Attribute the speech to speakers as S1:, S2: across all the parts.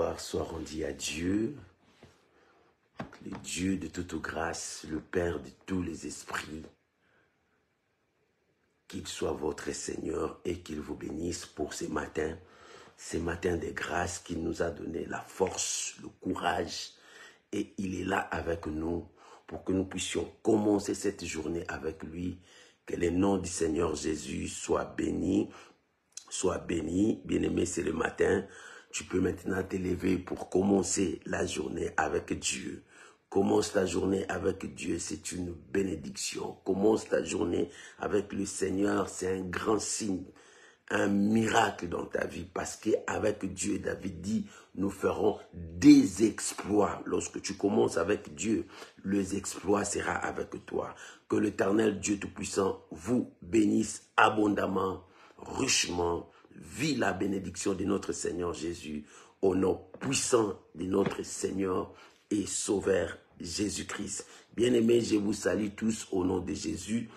S1: gloire soit rendue à Dieu, le Dieu de toute grâce, le Père de tous les esprits. Qu'il soit votre Seigneur et qu'il vous bénisse pour ces matins de grâce qu'il nous a donné la force, le courage. Et il est là avec nous pour que nous puissions commencer cette journée avec lui. Que le nom du Seigneur Jésus soit béni. Sois béni. Bien-aimé, c'est le matin. Tu peux maintenant te lever pour commencer la journée avec Dieu. Commence ta journée avec Dieu, c'est une bénédiction. Commence ta journée avec le Seigneur, c'est un grand signe, un miracle dans ta vie. Parce qu'avec Dieu, David dit, nous ferons des exploits. Lorsque tu commences avec Dieu, les exploits seront avec toi. Que l'Éternel Dieu Tout-Puissant vous bénisse abondamment, richement. Vis la bénédiction de notre Seigneur Jésus, au nom puissant de notre Seigneur et Sauveur Jésus-Christ. Bien-aimés, je vous salue tous au nom de Jésus.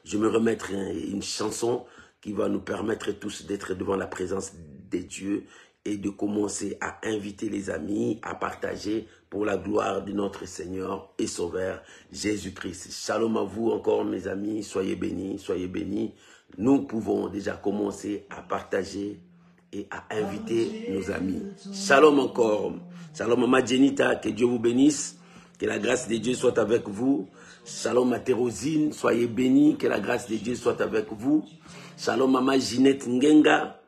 S1: Je me remettrai une chanson qui va nous permettre tous d'être devant la présence de Dieu et de commencer à inviter les amis, à partager pour la gloire de notre Seigneur et Sauveur Jésus-Christ. Shalom à vous encore mes amis, soyez bénis, soyez bénis. Nous pouvons déjà commencer à partager et à inviter nos amis. Shalom encore. Shalom Mama Jenita, que Dieu vous bénisse. Que la grâce de Dieu soit avec vous. Shalom à Thérosine, soyez bénis. Que la grâce de Dieu soit avec vous. Shalom Mama Ginette Ngenga.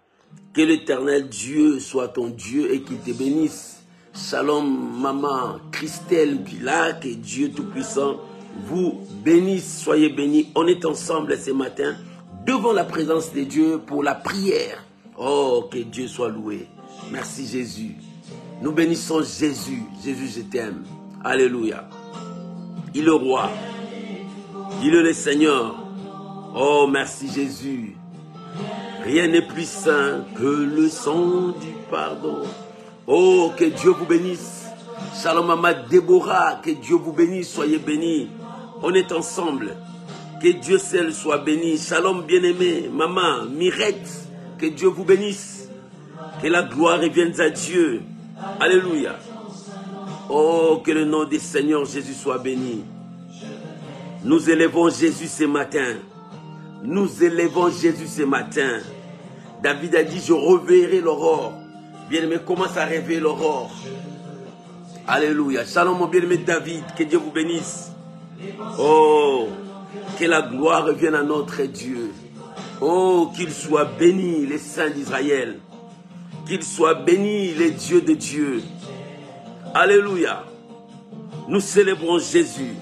S1: Que l'Éternel Dieu soit ton Dieu et qu'il te bénisse. Shalom Maman Christelle Pila, que Dieu Tout-Puissant vous bénisse. Soyez bénis. On est ensemble ce matin devant la présence de Dieu pour la prière. Oh, que Dieu soit loué. Merci Jésus. Nous bénissons Jésus. Jésus, je t'aime. Alléluia. Il est le roi. Il est le Seigneur. Oh, merci Jésus. Rien n'est plus saint que le sang du pardon. Oh, que Dieu vous bénisse. Shalom Mama Déborah, que Dieu vous bénisse. Soyez bénis. On est ensemble. Que Dieu seul soit béni. Shalom bien-aimé. Maman Mirette, que Dieu vous bénisse. Que la gloire revienne à Dieu. Alléluia. Oh, que le nom du Seigneur Jésus soit béni. Nous élevons Jésus ce matin. Nous élevons Jésus ce matin. David a dit, je reverrai l'aurore. Bien-aimé, commence à rêver l'aurore. Alléluia. Shalom mon bien-aimé David, que Dieu vous bénisse. Oh, que la gloire revienne à notre Dieu. Oh, qu'il soit béni les saints d'Israël. Qu'il soit béni les dieux de Dieu. Alléluia. Nous célébrons Jésus.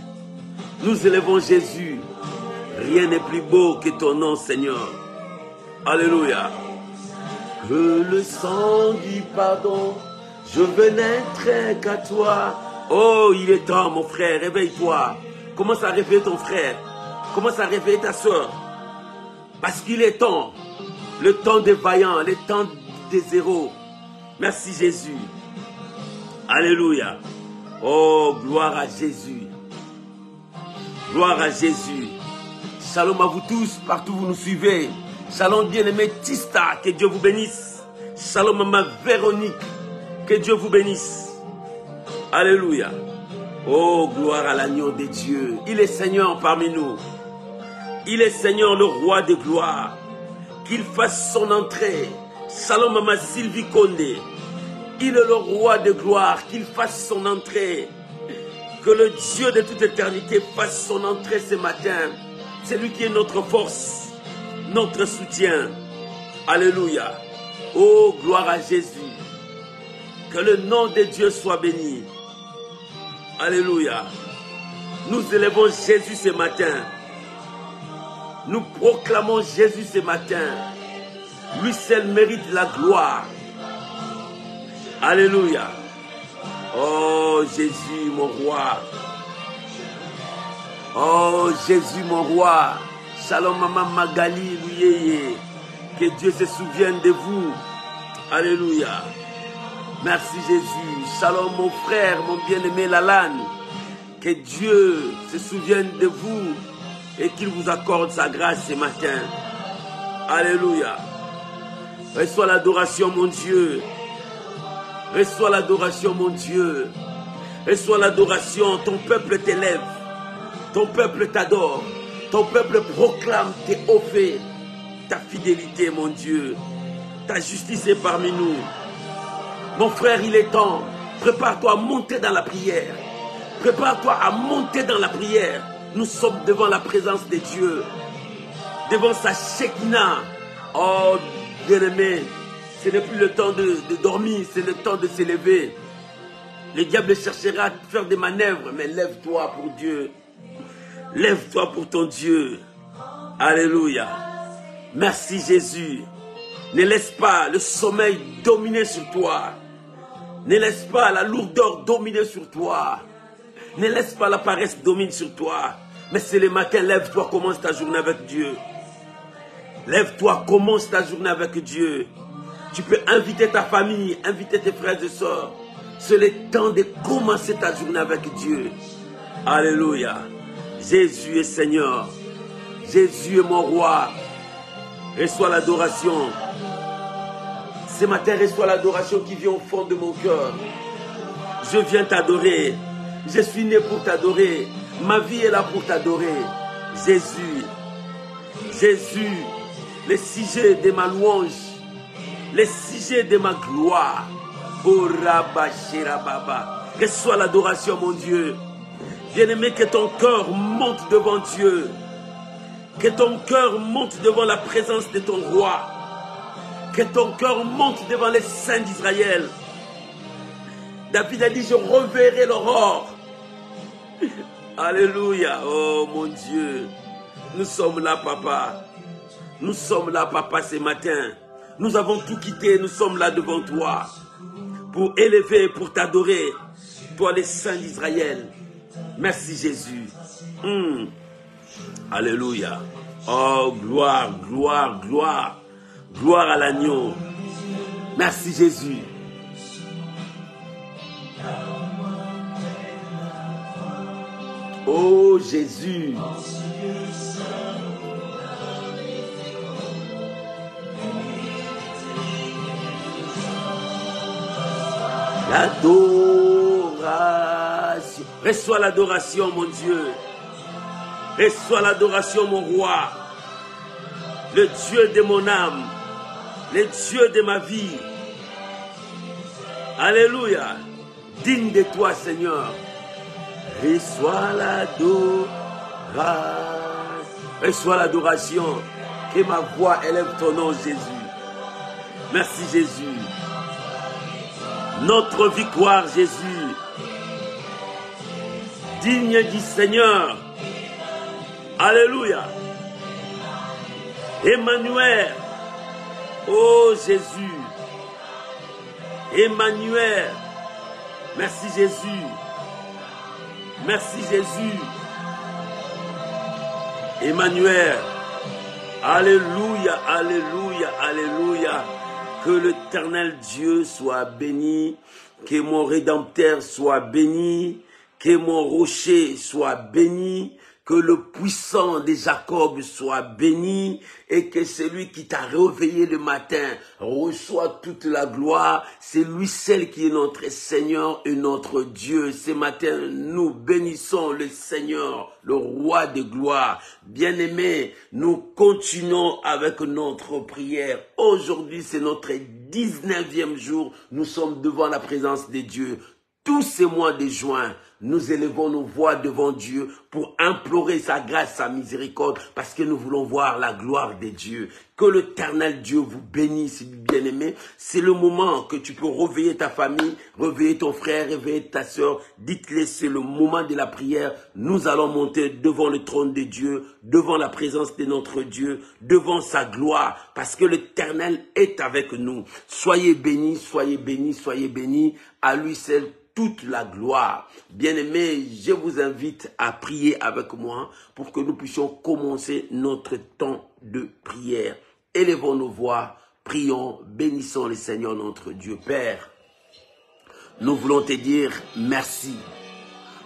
S1: Nous élevons Jésus. Rien n'est plus beau que ton nom, Seigneur. Alléluia. Que le sang du pardon, je veux n'être qu'à toi. Oh, il est temps, mon frère, réveille-toi. Commence à réveiller ton frère. Commence à réveiller ta soeur. Parce qu'il est temps. Le temps des vaillants, le temps des héros. Merci Jésus. Alléluia. Oh, gloire à Jésus. Gloire à Jésus. Shalom à vous tous, partout où vous nous suivez. Shalom bien-aimé Tista, que Dieu vous bénisse. Shalom à ma Véronique, que Dieu vous bénisse. Alléluia. Oh, gloire à l'agneau de Dieu. Il est Seigneur parmi nous. Il est Seigneur, le roi de gloire. Qu'il fasse son entrée. Shalom à ma Sylvie Condé. Il est le roi de gloire. Qu'il fasse son entrée. Que le Dieu de toute éternité fasse son entrée ce matin. C'est lui qui est notre force, notre soutien. Alléluia. Oh, gloire à Jésus. Que le nom de Dieu soit béni. Alléluia. Nous élevons Jésus ce matin. Nous proclamons Jésus ce matin. Lui seul mérite la gloire. Alléluia. Oh Jésus mon roi. Oh Jésus mon roi. Shalom Maman Magali Louyeye. Que Dieu se souvienne de vous. Alléluia. Merci Jésus. Shalom mon frère, mon bien-aimé Lalane. Que Dieu se souvienne de vous et qu'il vous accorde sa grâce ce matin. Alléluia. Reçois l'adoration mon Dieu. Reçois l'adoration, mon Dieu. Reçois l'adoration. Ton peuple t'élève. Ton peuple t'adore. Ton peuple proclame tes hauts faits. Ta fidélité, mon Dieu. Ta justice est parmi nous. Mon frère, il est temps. Prépare-toi à monter dans la prière. Prépare-toi à monter dans la prière. Nous sommes devant la présence de Dieu. Devant sa Shekinah. Oh, bien-aimé, ce n'est plus le temps de dormir, c'est le temps de s'élever. Le diable cherchera à faire des manœuvres, mais lève-toi pour Dieu. Lève-toi pour ton Dieu. Alléluia. Merci Jésus. Ne laisse pas le sommeil dominer sur toi. Ne laisse pas la lourdeur dominer sur toi. Ne laisse pas la paresse dominer sur toi. Mais c'est le matin, lève-toi, commence ta journée avec Dieu. Lève-toi, commence ta journée avec Dieu. Tu peux inviter ta famille, inviter tes frères et sœurs. C'est le temps de commencer ta journée avec Dieu. Alléluia. Jésus est Seigneur. Jésus est mon roi. Reçois l'adoration. Ce matin, reçois l'adoration qui vient au fond de mon cœur. Je viens t'adorer. Je suis né pour t'adorer. Ma vie est là pour t'adorer. Jésus. Jésus. Les sujets de ma louange. Les sujets de ma gloire. Oh Rabba Shirababa. Reçois l'adoration, mon Dieu. Bien-aimé, que ton cœur monte devant Dieu. Que ton cœur monte devant la présence de ton roi. Que ton cœur monte devant les saints d'Israël. David a dit, je reverrai l'aurore. Alléluia. Oh mon Dieu. Nous sommes là, papa. Nous sommes là, papa, ce matin. Nous avons tout quitté. Nous sommes là devant toi. Pour élever, pour t'adorer. Toi, les saints d'Israël. Merci, Jésus. Alléluia. Oh, gloire, gloire, gloire. Gloire à l'agneau. Merci, Jésus. Oh, Jésus. L'adoration. Reçois l'adoration, mon Dieu. Reçois l'adoration, mon roi. Le Dieu de mon âme. Le Dieu de ma vie. Alléluia. Digne de toi, Seigneur. Reçois l'adoration. Reçois l'adoration. Que ma voix élève ton nom, Jésus. Merci, Jésus. Notre victoire, Jésus. Digne du Seigneur. Alléluia. Emmanuel. Oh Jésus. Emmanuel. Merci Jésus. Merci Jésus. Emmanuel. Alléluia, alléluia, alléluia. Que l'Éternel Dieu soit béni. Que mon Rédempteur soit béni. Que mon rocher soit béni. Que le puissant de Jacob soit béni et que celui qui t'a réveillé le matin reçoit toute la gloire. C'est lui seul qui est notre Seigneur et notre Dieu. Ce matin, nous bénissons le Seigneur, le roi de gloire. Bien-aimés, nous continuons avec notre prière. Aujourd'hui, c'est notre 19e jour. Nous sommes devant la présence de Dieu. Tous ces mois de juin, nous élevons nos voix devant Dieu pour implorer sa grâce, sa miséricorde, parce que nous voulons voir la gloire de Dieu. Que l'Éternel Dieu vous bénisse, bien-aimés. C'est le moment que tu peux réveiller ta famille, réveiller ton frère, réveiller ta soeur. Dites-les, c'est le moment de la prière. Nous allons monter devant le trône de Dieu, devant la présence de notre Dieu, devant sa gloire, parce que l'Éternel est avec nous. Soyez bénis, soyez bénis, soyez bénis. À lui seul toute la gloire. Bien-aimés, je vous invite à prier avec moi pour que nous puissions commencer notre temps de prière. Élevons nos voix, prions, bénissons le Seigneur notre Dieu. Père, nous voulons te dire merci.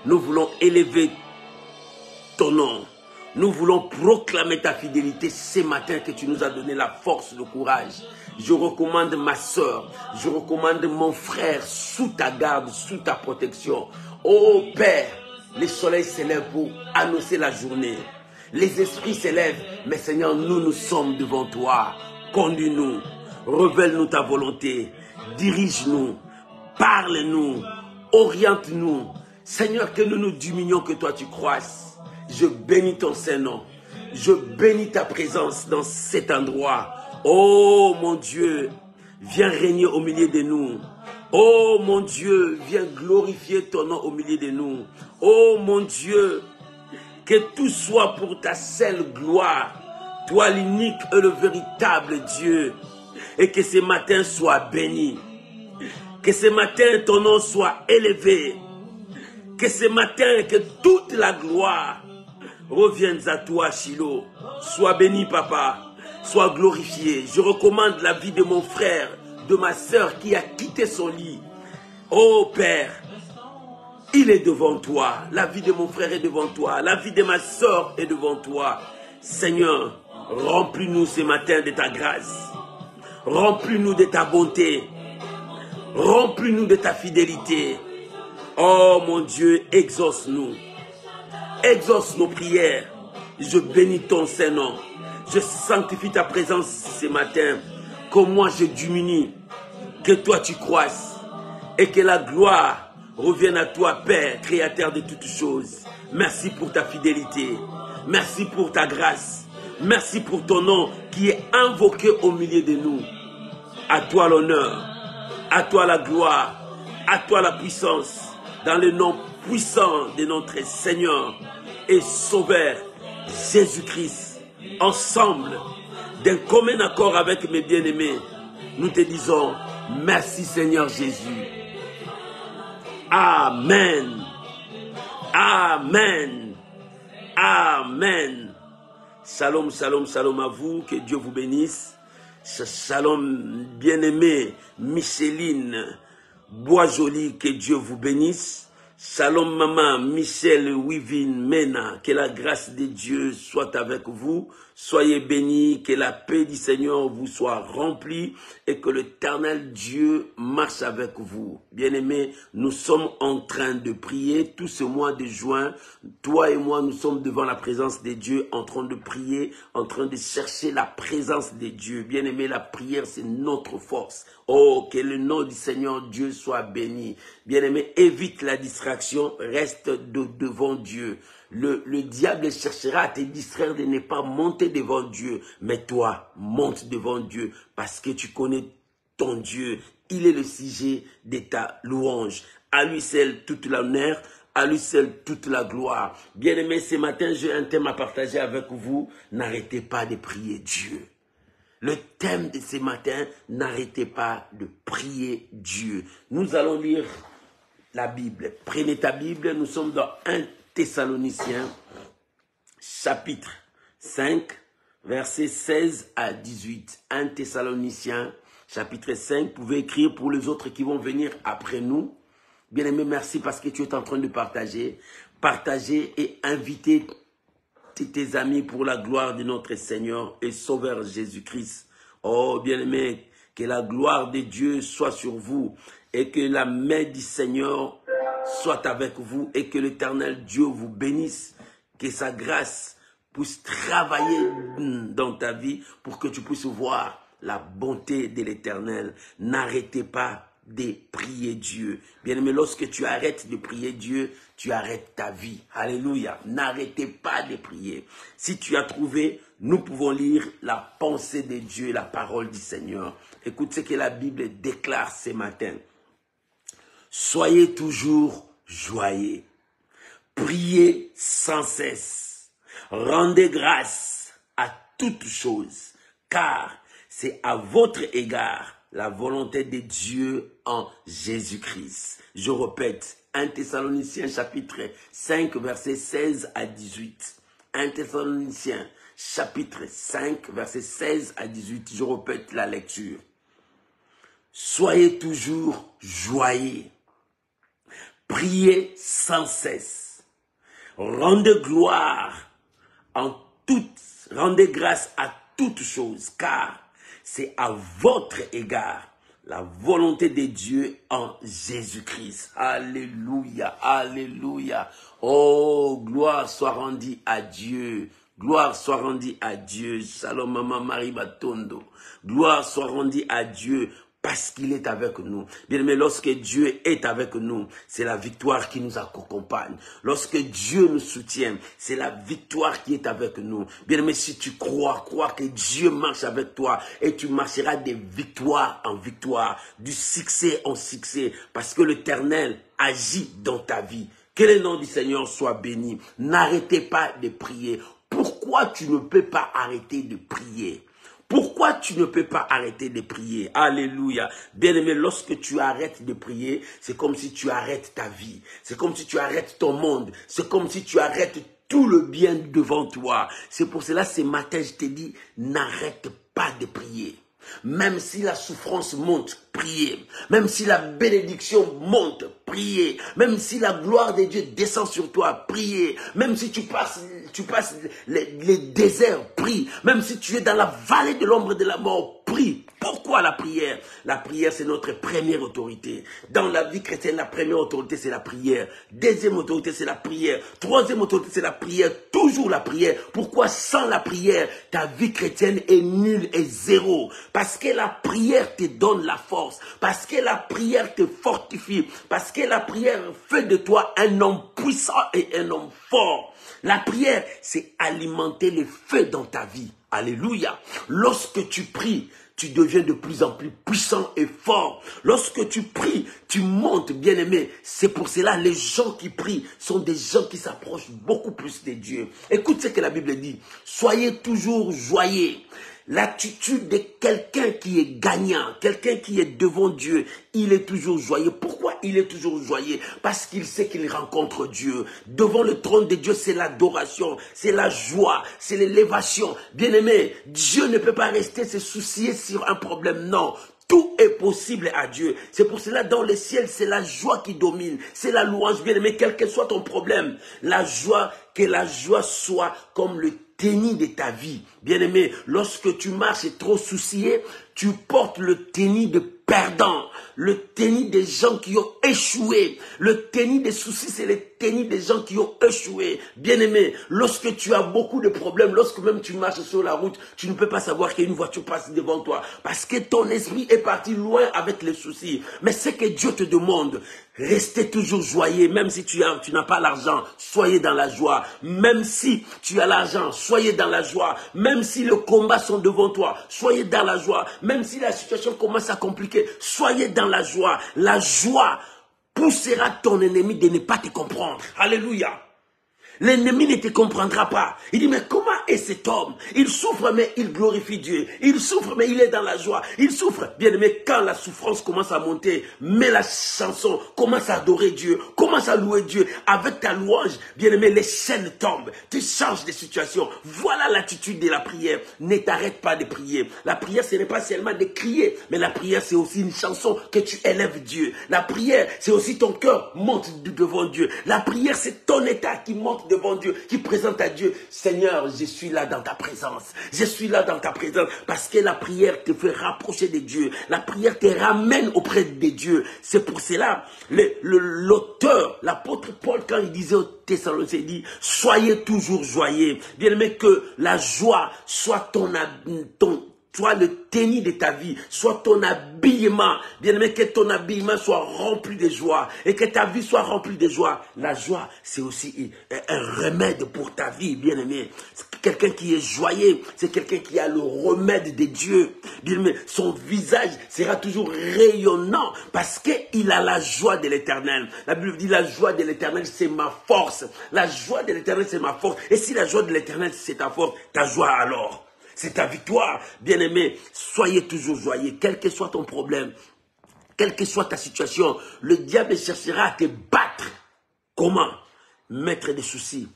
S1: Nous voulons élever ton nom. Nous voulons proclamer ta fidélité ce matin que tu nous as donné la force, le courage. Je recommande ma soeur, je recommande mon frère sous ta garde, sous ta protection. Oh Père, les soleils s'élèvent pour annoncer la journée. Les esprits s'élèvent, mais Seigneur, nous sommes devant toi. Conduis-nous, révèle-nous ta volonté, dirige-nous, parle-nous, oriente-nous. Seigneur, que nous nous diminuions, que toi tu croisses. Je bénis ton Saint-Nom. Je bénis ta présence dans cet endroit. Oh mon Dieu, viens régner au milieu de nous. Oh mon Dieu, viens glorifier ton nom au milieu de nous. Oh mon Dieu, que tout soit pour ta seule gloire. Toi l'unique et le véritable Dieu. Et que ce matin soit béni. Que ce matin ton nom soit élevé. Que ce matin, que toute la gloire revienne à toi, Shiloh. Sois béni, papa. Sois glorifié. Je recommande la vie de mon frère, de ma soeur qui a quitté son lit. Oh Père, il est devant toi. La vie de mon frère est devant toi. La vie de ma soeur est devant toi. Seigneur, remplis-nous ce matin de ta grâce. Remplis-nous de ta bonté. Remplis-nous de ta fidélité. Oh mon Dieu, exauce-nous. Exauce nos prières. Je bénis ton Saint-Nom. Je sanctifie ta présence ce matin. Que moi je diminue. Que toi tu croisses. Et que la gloire revienne à toi, Père, Créateur de toutes choses. Merci pour ta fidélité. Merci pour ta grâce. Merci pour ton nom qui est invoqué au milieu de nous. À toi l'honneur. À toi la gloire. À toi la puissance. Dans le nom puissant de notre Seigneur et Sauveur Jésus-Christ, ensemble, d'un commun accord avec mes bien-aimés, nous te disons merci Seigneur Jésus. Amen. Amen. Amen. Shalom, shalom, shalom à vous, que Dieu vous bénisse. Shalom, bien-aimé Micheline Boisjoli, que Dieu vous bénisse. Shalom maman Michel Wivin Mena, que la grâce de Dieu soit avec vous. Soyez bénis, que la paix du Seigneur vous soit remplie et que l'Éternel Dieu marche avec vous. Bien-aimés, nous sommes en train de prier tout ce mois de juin. Toi et moi, nous sommes devant la présence de Dieu, en train de prier, en train de chercher la présence de Dieu. Bien-aimés, la prière, c'est notre force. Oh, que le nom du Seigneur Dieu soit béni. Bien-aimés, évite la distraction, reste devant Dieu. Le diable cherchera à te distraire de ne pas monter devant Dieu. Mais toi, monte devant Dieu parce que tu connais ton Dieu. Il est le sujet de ta louange. À lui seul toute l'honneur, à lui seul toute la gloire. Bien-aimés, ce matin, j'ai un thème à partager avec vous. N'arrêtez pas de prier Dieu. Le thème de ce matin, n'arrêtez pas de prier Dieu. Nous allons lire la Bible. Prenez ta Bible, nous sommes dans 1 Thessaloniciens, chapitre 5, versets 16 à 18. 1 Thessaloniciens, chapitre 5. Vous pouvez écrire pour les autres qui vont venir après nous. Bien-aimé, merci parce que tu es en train de partager. Partager et inviter tes amis pour la gloire de notre Seigneur et Sauveur Jésus-Christ. Oh, bien-aimé, que la gloire de Dieu soit sur vous et que la main du Seigneur soit avec vous et que l'Éternel Dieu vous bénisse, que sa grâce puisse travailler dans ta vie pour que tu puisses voir la bonté de l'Éternel. N'arrêtez pas de prier Dieu. Bien-aimé, lorsque tu arrêtes de prier Dieu, tu arrêtes ta vie. Alléluia. N'arrêtez pas de prier. Si tu as trouvé, nous pouvons lire la pensée de Dieu, la parole du Seigneur. Écoute ce que la Bible déclare ce matin. Soyez toujours joyeux. Priez sans cesse. Rendez grâce à toutes choses, car c'est à votre égard la volonté de Dieu en Jésus-Christ. Je répète, 1 Thessaloniciens chapitre 5, versets 16 à 18. 1 Thessaloniciens chapitre 5, versets 16 à 18. Je répète la lecture. Soyez toujours joyeux. Priez sans cesse. Rendez gloire en toutes, rendez grâce à toutes choses, car c'est à votre égard la volonté de Dieu en Jésus-Christ. Alléluia, alléluia. Oh, gloire soit rendue à Dieu. Gloire soit rendue à Dieu. Shalom, maman Marie Batondo. Gloire soit rendue à Dieu parce qu'il est avec nous. Bien aimé, lorsque Dieu est avec nous, c'est la victoire qui nous accompagne. Lorsque Dieu nous soutient, c'est la victoire qui est avec nous. Bien aimé, si tu crois que Dieu marche avec toi et tu marcheras de victoire en victoire, du succès en succès, parce que l'Éternel agit dans ta vie. Que le nom du Seigneur soit béni. N'arrêtez pas de prier. Pourquoi tu ne peux pas arrêter de prier? Pourquoi tu ne peux pas arrêter de prier? Alléluia. Bien-aimé, lorsque tu arrêtes de prier, c'est comme si tu arrêtes ta vie. C'est comme si tu arrêtes ton monde. C'est comme si tu arrêtes tout le bien devant toi. C'est pour cela, ce matin, je te dis, n'arrête pas de prier. Même si la souffrance monte, priez. Même si la bénédiction monte, priez. Même si la gloire de Dieu descend sur toi, priez. Même si tu passes les déserts, prie. Même si tu es dans la vallée de l'ombre de la mort, prie. Pourquoi la prière? La prière, c'est notre première autorité. Dans la vie chrétienne, la première autorité, c'est la prière. Deuxième autorité, c'est la prière. Troisième autorité, c'est la prière. Toujours la prière. Pourquoi sans la prière, ta vie chrétienne est nulle et zéro? Parce que la prière te donne la force. Parce que la prière te fortifie. Parce que la prière fait de toi un homme puissant et un homme fort. La prière, c'est alimenter le feu dans ta vie. Alléluia. Lorsque tu pries, tu deviens de plus en plus puissant et fort. Lorsque tu pries, tu montes, bien-aimé. C'est pour cela, les gens qui prient sont des gens qui s'approchent beaucoup plus de Dieu. Écoute ce que la Bible dit. Soyez toujours joyeux. L'attitude de quelqu'un qui est gagnant, quelqu'un qui est devant Dieu, il est toujours joyeux. Pourquoi il est toujours joyeux? Parce qu'il sait qu'il rencontre Dieu. Devant le trône de Dieu, c'est l'adoration, c'est la joie, c'est l'élévation. Bien-aimé, Dieu ne peut pas rester se soucier sur un problème, non. Tout est possible à Dieu. C'est pour cela, dans le ciel, c'est la joie qui domine. C'est la louange, bien-aimé, quel que soit ton problème. La joie, que la joie soit comme le tennis de ta vie. Bien-aimé, lorsque tu marches trop soucié, tu portes le tennis de perdant, le tennis des gens qui ont échoué. Le tennis des soucis, c'est le tennis des gens qui ont échoué. Bien-aimé, lorsque tu as beaucoup de problèmes, lorsque même tu marches sur la route, tu ne peux pas savoir qu'une voiture passe devant toi. Parce que ton esprit est parti loin avec les soucis. Mais ce que Dieu te demande, restez toujours joyeux. Même si tu n'as pas l'argent, soyez dans la joie. Même si tu as l'argent, soyez dans la joie. Même si les combats sont devant toi, soyez dans la joie. Même si la situation commence à compliquer, soyez dans la joie. La joie poussera ton ennemi de ne pas te comprendre. Alléluia. L'ennemi ne te comprendra pas. Il dit, mais comment est cet homme? Il souffre, mais il glorifie Dieu. Il souffre, mais il est dans la joie. Il souffre. Bien aimé, quand la souffrance commence à monter, mets la chanson, commence à adorer Dieu, commence à louer Dieu. Avec ta louange, bien aimé, les chaînes tombent. Tu changes de situation. Voilà l'attitude de la prière. Ne t'arrête pas de prier. La prière, ce n'est pas seulement de crier, mais la prière, c'est aussi une chanson que tu élèves Dieu. La prière, c'est aussi ton cœur monte devant Dieu. La prière, c'est ton état qui monte devant Dieu, qui présente à Dieu, Seigneur, je suis là dans ta présence. Je suis là dans ta présence parce que la prière te fait rapprocher de Dieu. La prière te ramène auprès de Dieu. C'est pour cela, l'auteur, l'apôtre Paul, quand il disait aux Thessaloniciens, il dit, soyez toujours joyeux. Bien aimé, que la joie soit soit le tennis de ta vie, soit ton habillement. Bien aimé, que ton habillement soit rempli de joie et que ta vie soit remplie de joie. La joie, c'est aussi un remède pour ta vie, bien aimé. Quelqu'un qui est joyeux, c'est quelqu'un qui a le remède de Dieu. Bien aimé, son visage sera toujours rayonnant parce qu'il a la joie de l'Éternel. La Bible dit, la joie de l'Éternel, c'est ma force. La joie de l'Éternel, c'est ma force. Et si la joie de l'Éternel, c'est ta force, ta joie alors, c'est ta victoire. Bien-aimé, soyez toujours joyeux, quel que soit ton problème, quelle que soit ta situation. Le diable cherchera à te battre. Comment? Mettre des soucis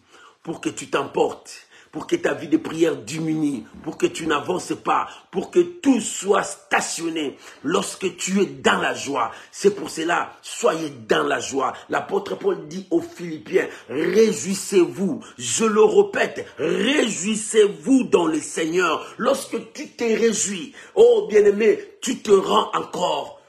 S1: pour que tu t'emportes, pour que ta vie de prière diminue, pour que tu n'avances pas, pour que tout soit stationné lorsque tu es dans la joie. C'est pour cela, soyez dans la joie. L'apôtre Paul dit aux Philippiens, réjouissez-vous. Je le répète, réjouissez-vous dans le Seigneur. Lorsque tu te réjouis, oh bien-aimé, tu te rends encore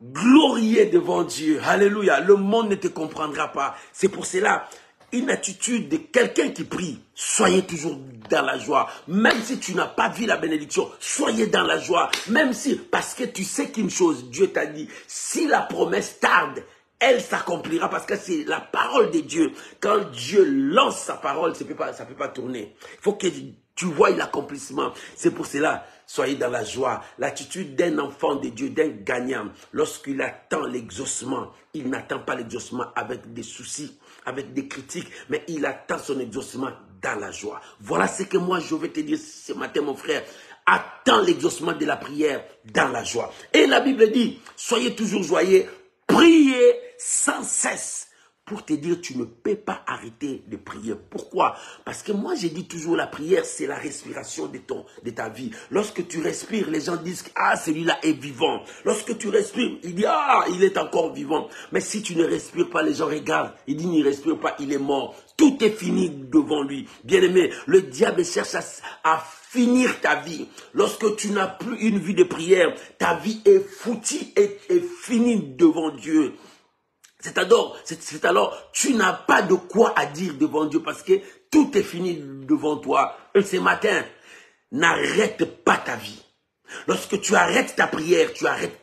S1: glorieux devant Dieu. Alléluia. Le monde ne te comprendra pas. C'est pour cela, une attitude de quelqu'un qui prie, soyez toujours dans la joie. Même si tu n'as pas vu la bénédiction, soyez dans la joie. Même si, parce que tu sais qu'une chose, Dieu t'a dit, si la promesse tarde, elle s'accomplira parce que c'est la parole de Dieu. Quand Dieu lance sa parole, ça peut pas tourner. Il faut que tu vois l'accomplissement. C'est pour cela, soyez dans la joie. L'attitude d'un enfant de Dieu, d'un gagnant, lorsqu'il attend l'exaucement, il n'attend pas l'exaucement avec des soucis, avec des critiques, mais il attend son exaucement dans la joie. Voilà ce que moi je vais te dire ce matin, mon frère. Attends l'exaucement de la prière dans la joie. Et la Bible dit, soyez toujours joyeux, priez sans cesse. Pour te dire, tu ne peux pas arrêter de prier. Pourquoi? Parce que moi, j'ai dit toujours, la prière, c'est la respiration de ta vie. Lorsque tu respires, les gens disent, ah, celui-là est vivant. Lorsque tu respires, il dit, ah, il est encore vivant. Mais si tu ne respires pas, les gens regardent. Il dit, il ne respire pas, il est mort. Tout est fini devant lui. Bien-aimé, le diable cherche à finir ta vie. Lorsque tu n'as plus une vie de prière, ta vie est foutue et finie devant Dieu. C'est alors, tu n'as pas de quoi à dire devant Dieu parce que tout est fini devant toi. Et ce matin, n'arrête pas ta vie. Lorsque tu arrêtes ta prière, tu arrêtes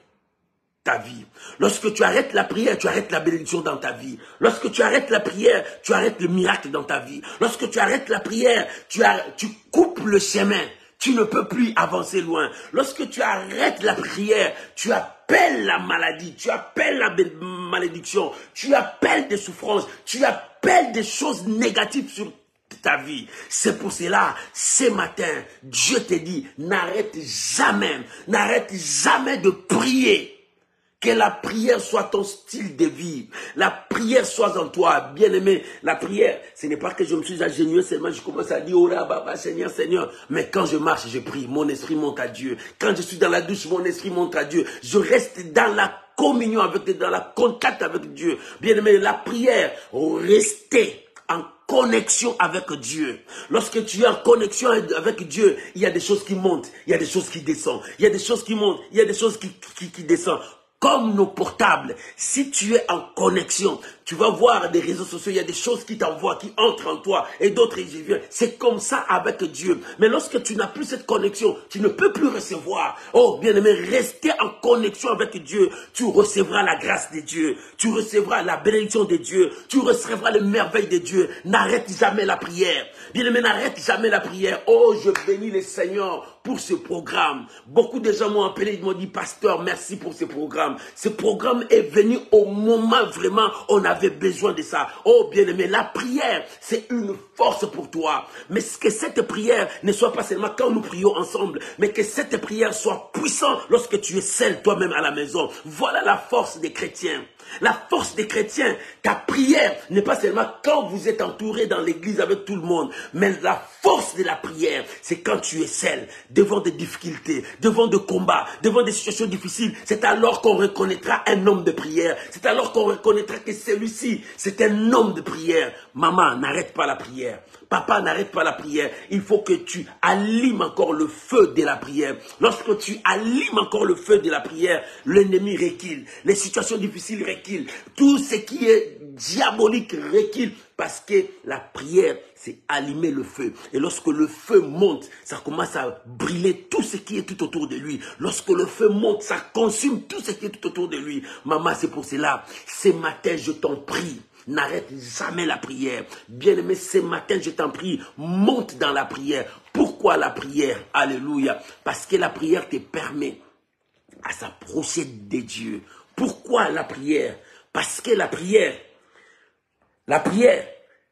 S1: ta vie. Lorsque tu arrêtes la prière, tu arrêtes la bénédiction dans ta vie. Lorsque tu arrêtes la prière, tu arrêtes le miracle dans ta vie. Lorsque tu arrêtes la prière, tu coupes le chemin. Tu ne peux plus avancer loin. Lorsque tu arrêtes la prière, tu appelles la maladie, tu appelles la malédiction, tu appelles des souffrances, tu appelles des choses négatives sur ta vie. C'est pour cela, ce matin, Dieu te dit, n'arrête jamais de prier. Que la prière soit ton style de vie. La prière soit en toi. Bien-aimé, la prière, ce n'est pas que je me suis agenouillé seulement, je commence à dire, oh là, Baba, Seigneur, Seigneur. Mais quand je marche, je prie. Mon esprit monte à Dieu. Quand je suis dans la douche, mon esprit monte à Dieu. Je reste dans la communion avec Dieu, dans la contact avec Dieu. Bien-aimé, la prière, restez en connexion avec Dieu. Lorsque tu es en connexion avec Dieu, il y a des choses qui montent, il y a des choses qui descendent, il y a des choses qui montent, il y a des choses qui descendent. Comme nos portables, si tu es en connexion, tu vas voir des réseaux sociaux, il y a des choses qui t'envoient, qui entrent en toi, et d'autres ils viennent. C'est comme ça avec Dieu. Mais lorsque tu n'as plus cette connexion, tu ne peux plus recevoir. Oh, bien-aimé, restez en connexion avec Dieu. Tu recevras la grâce de Dieu. Tu recevras la bénédiction de Dieu. Tu recevras les merveilles de Dieu. N'arrête jamais la prière. Bien-aimé, n'arrête jamais la prière. Oh, je bénis le Seigneur pour ce programme. Beaucoup de gens m'ont appelé, ils m'ont dit, pasteur, merci pour ce programme. Ce programme est venu au moment vraiment, on avait besoin de ça. Oh bien-aimé, la prière, c'est une force pour toi. Mais que cette prière ne soit pas seulement quand nous prions ensemble, mais que cette prière soit puissante lorsque tu es seul toi-même à la maison. Voilà la force des chrétiens. La force des chrétiens, ta prière n'est pas seulement quand vous êtes entouré dans l'église avec tout le monde, mais la force de la prière, c'est quand tu es seul, devant des difficultés, devant des combats, devant des situations difficiles. C'est alors qu'on reconnaîtra un homme de prière. C'est alors qu'on reconnaîtra que celui-ci, c'est un homme de prière. Maman, n'arrête pas la prière. Papa, n'arrête pas la prière. Il faut que tu allumes encore le feu de la prière. Lorsque tu allumes encore le feu de la prière, l'ennemi recule. Les situations difficiles reculent. Tout ce qui est diabolique recule. Parce que la prière, c'est allumer le feu. Et lorsque le feu monte, ça commence à brûler tout ce qui est tout autour de lui. Lorsque le feu monte, ça consume tout ce qui est tout autour de lui. Maman, c'est pour cela. Ce matin, je t'en prie. N'arrête jamais la prière. Bien-aimé, ce matin, je t'en prie, monte dans la prière. Pourquoi la prière? Alléluia. Parce que la prière te permet à s'approcher de Dieu. Pourquoi la prière? Parce que la prière,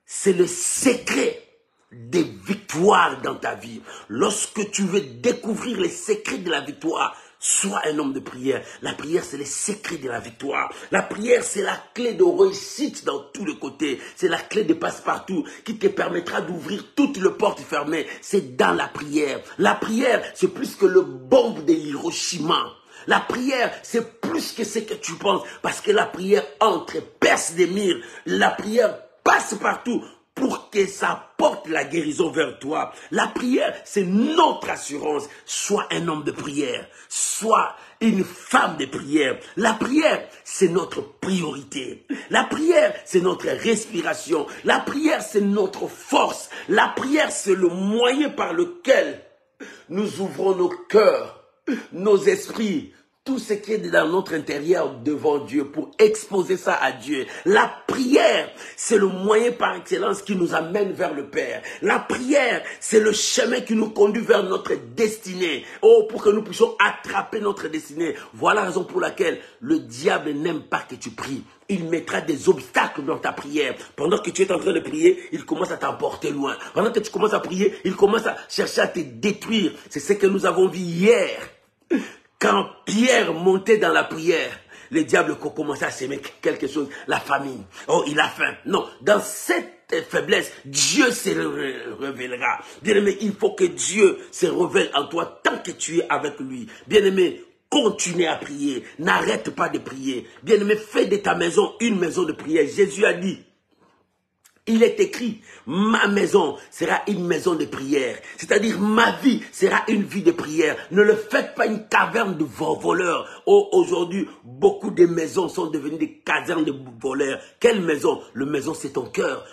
S1: c'est le secret des victoires dans ta vie. Lorsque tu veux découvrir les secrets de la victoire, Sois un homme de prière. La prière, c'est le secret de la victoire. La prière, c'est la clé de réussite dans tous les côtés. C'est la clé de passe-partout qui te permettra d'ouvrir toutes les portes fermées. C'est dans la prière. La prière, c'est plus que le bombe de Hiroshima. La prière, c'est plus que ce que tu penses. Parce que la prière entre, perce des murs. La prière passe partout pour que ça porte la guérison vers toi. La prière, c'est notre assurance. Sois un homme de prière. Sois une femme de prière. La prière, c'est notre priorité. La prière, c'est notre respiration. La prière, c'est notre force. La prière, c'est le moyen par lequel nous ouvrons nos cœurs, nos esprits, tout ce qui est dans notre intérieur devant Dieu pour exposer ça à Dieu. La prière, c'est le moyen par excellence qui nous amène vers le Père. La prière, c'est le chemin qui nous conduit vers notre destinée. Oh, pour que nous puissions attraper notre destinée. Voilà la raison pour laquelle le diable n'aime pas que tu pries. Il mettra des obstacles dans ta prière. Pendant que tu es en train de prier, il commence à t'emporter loin. Pendant que tu commences à prier, il commence à chercher à te détruire. C'est ce que nous avons vu hier. Quand Pierre montait dans la prière, le diable commençait à s'aimer quelque chose, la famine. Oh, il a faim. Non, dans cette faiblesse, Dieu se révélera. Bien-aimé, il faut que Dieu se révèle en toi tant que tu es avec lui. Bien-aimé, continue à prier. N'arrête pas de prier. Bien-aimé, fais de ta maison une maison de prière. Jésus a dit, il est écrit, ma maison sera une maison de prière. C'est-à-dire, ma vie sera une vie de prière. Ne le faites pas une caverne de voleurs. Oh, aujourd'hui, beaucoup de maisons sont devenues des casernes de voleurs. Quelle maison? La maison, c'est ton cœur.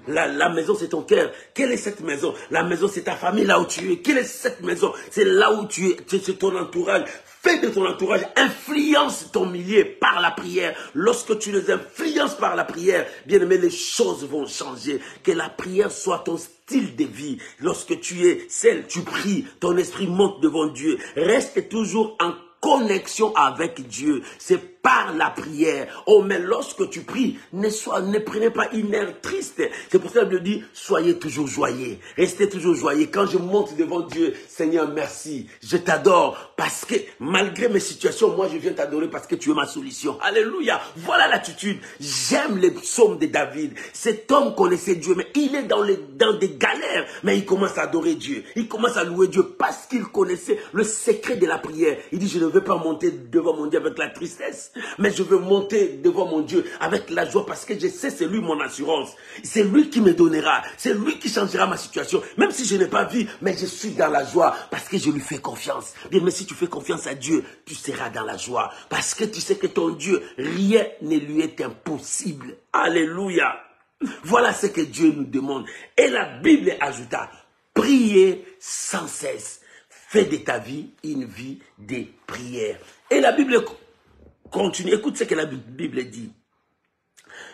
S1: La maison, c'est ton cœur. Quelle est cette maison? La maison, c'est ta famille là où tu es. Quelle est cette maison? C'est là où tu es. C'est ton entourage. Fais de ton entourage, influence ton milieu par la prière. Lorsque tu les influences par la prière, bien aimé, les choses vont changer. Que la prière soit ton style de vie. Lorsque tu es seul, tu pries, ton esprit monte devant Dieu. Reste toujours en connexion avec Dieu. C'est par la prière. Oh, mais lorsque tu pries, ne prenez pas une air triste. C'est pour ça que je dis, soyez toujours joyeux. Restez toujours joyeux. Quand je monte devant Dieu, Seigneur, merci. Je t'adore parce que malgré mes situations, moi je viens t'adorer parce que tu es ma solution. Alléluia. Voilà l'attitude. J'aime les psaumes de David. Cet homme connaissait Dieu, mais il est dans des galères. Mais il commence à adorer Dieu. Il commence à louer Dieu parce qu'il connaissait le secret de la prière. Il dit, je ne veux pas monter devant mon Dieu avec la tristesse. Mais je veux monter devant mon Dieu avec la joie parce que je sais c'est lui mon assurance. C'est lui qui me donnera. C'est lui qui changera ma situation. Même si je n'ai pas vu, mais je suis dans la joie parce que je lui fais confiance. Bien, mais si tu fais confiance à Dieu, tu seras dans la joie. Parce que tu sais que ton Dieu, rien ne lui est impossible. Alléluia. Voilà ce que Dieu nous demande. Et la Bible ajouta, priez sans cesse. Fais de ta vie une vie de prière. Et la Bible continue. Écoute ce que la Bible dit.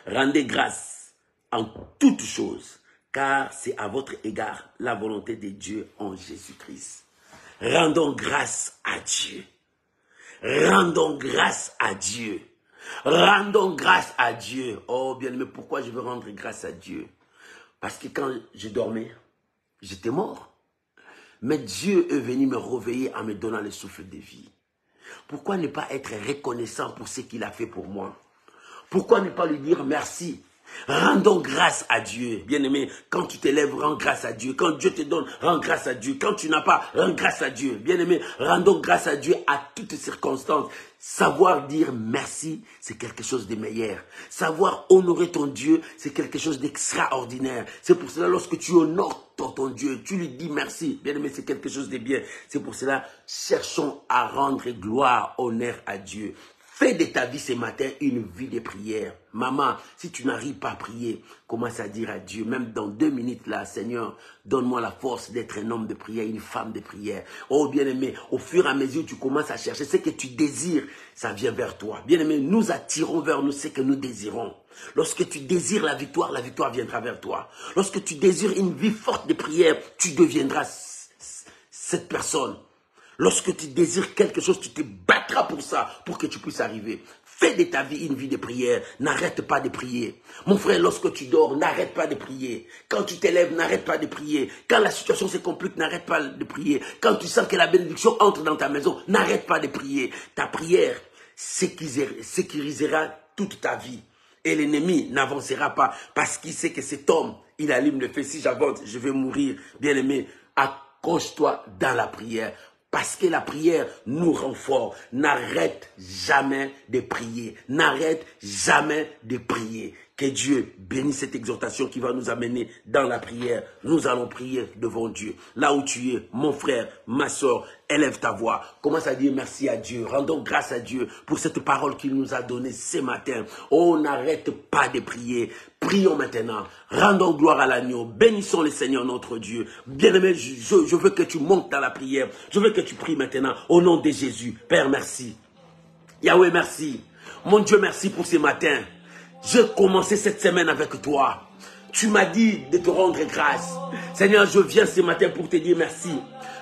S1: Rendez grâce en toutes choses, car c'est à votre égard la volonté de Dieu en Jésus-Christ. Rendons grâce à Dieu. Rendons grâce à Dieu. Rendons grâce à Dieu. Oh bien-aimé, pourquoi je veux rendre grâce à Dieu? Parce que quand je dormais, j'étais mort. Mais Dieu est venu me réveiller en me donnant le souffle de vie. Pourquoi ne pas être reconnaissant pour ce qu'il a fait pour moi? Pourquoi ne pas lui dire merci? Rendons grâce à Dieu. Bien-aimé, quand tu t'élèves, rends grâce à Dieu. Quand Dieu te donne, rends grâce à Dieu. Quand tu n'as pas, rends grâce à Dieu. Bien-aimé, rendons grâce à Dieu à toutes circonstances. Savoir dire merci, c'est quelque chose de meilleur. Savoir honorer ton Dieu, c'est quelque chose d'extraordinaire. C'est pour cela, lorsque tu honores ton Dieu, tu lui dis merci. Bien-aimé, c'est quelque chose de bien. C'est pour cela, cherchons à rendre gloire, honneur à Dieu. Fais de ta vie ce matin une vie de prière. Maman, si tu n'arrives pas à prier, commence à dire à Dieu, même dans 2 minutes là, Seigneur, donne-moi la force d'être un homme de prière, une femme de prière. Oh bien-aimé, au fur et à mesure tu commences à chercher ce que tu désires, ça vient vers toi. Bien-aimé, nous attirons vers nous ce que nous désirons. Lorsque tu désires la victoire viendra vers toi. Lorsque tu désires une vie forte de prière, tu deviendras cette personne. Lorsque tu désires quelque chose, tu te battras pour ça, pour que tu puisses arriver. Fais de ta vie une vie de prière. N'arrête pas de prier. Mon frère, lorsque tu dors, n'arrête pas de prier. Quand tu t'élèves, n'arrête pas de prier. Quand la situation se complique, n'arrête pas de prier. Quand tu sens que la bénédiction entre dans ta maison, n'arrête pas de prier. Ta prière sécurisera toute ta vie. Et l'ennemi n'avancera pas parce qu'il sait que cet homme, il allume le feu. Si j'avance, je vais mourir. Bien-aimé, accroche-toi dans la prière. Parce que la prière nous rend forts. N'arrête jamais de prier. N'arrête jamais de prier. Que Dieu bénisse cette exhortation qui va nous amener dans la prière. Nous allons prier devant Dieu. Là où tu es, mon frère, ma soeur, élève ta voix. Commence à dire merci à Dieu. Rendons grâce à Dieu pour cette parole qu'il nous a donnée ce matin. Oh, n'arrête pas de prier. Prions maintenant. Rendons gloire à l'agneau. Bénissons le Seigneur notre Dieu. Bien-aimé, je veux que tu montes dans la prière. Je veux que tu pries maintenant au nom de Jésus. Père, merci. Yahweh, merci. Mon Dieu, merci pour ce matin. J'ai commencé cette semaine avec toi. Tu m'as dit de te rendre grâce. Seigneur, je viens ce matin pour te dire merci.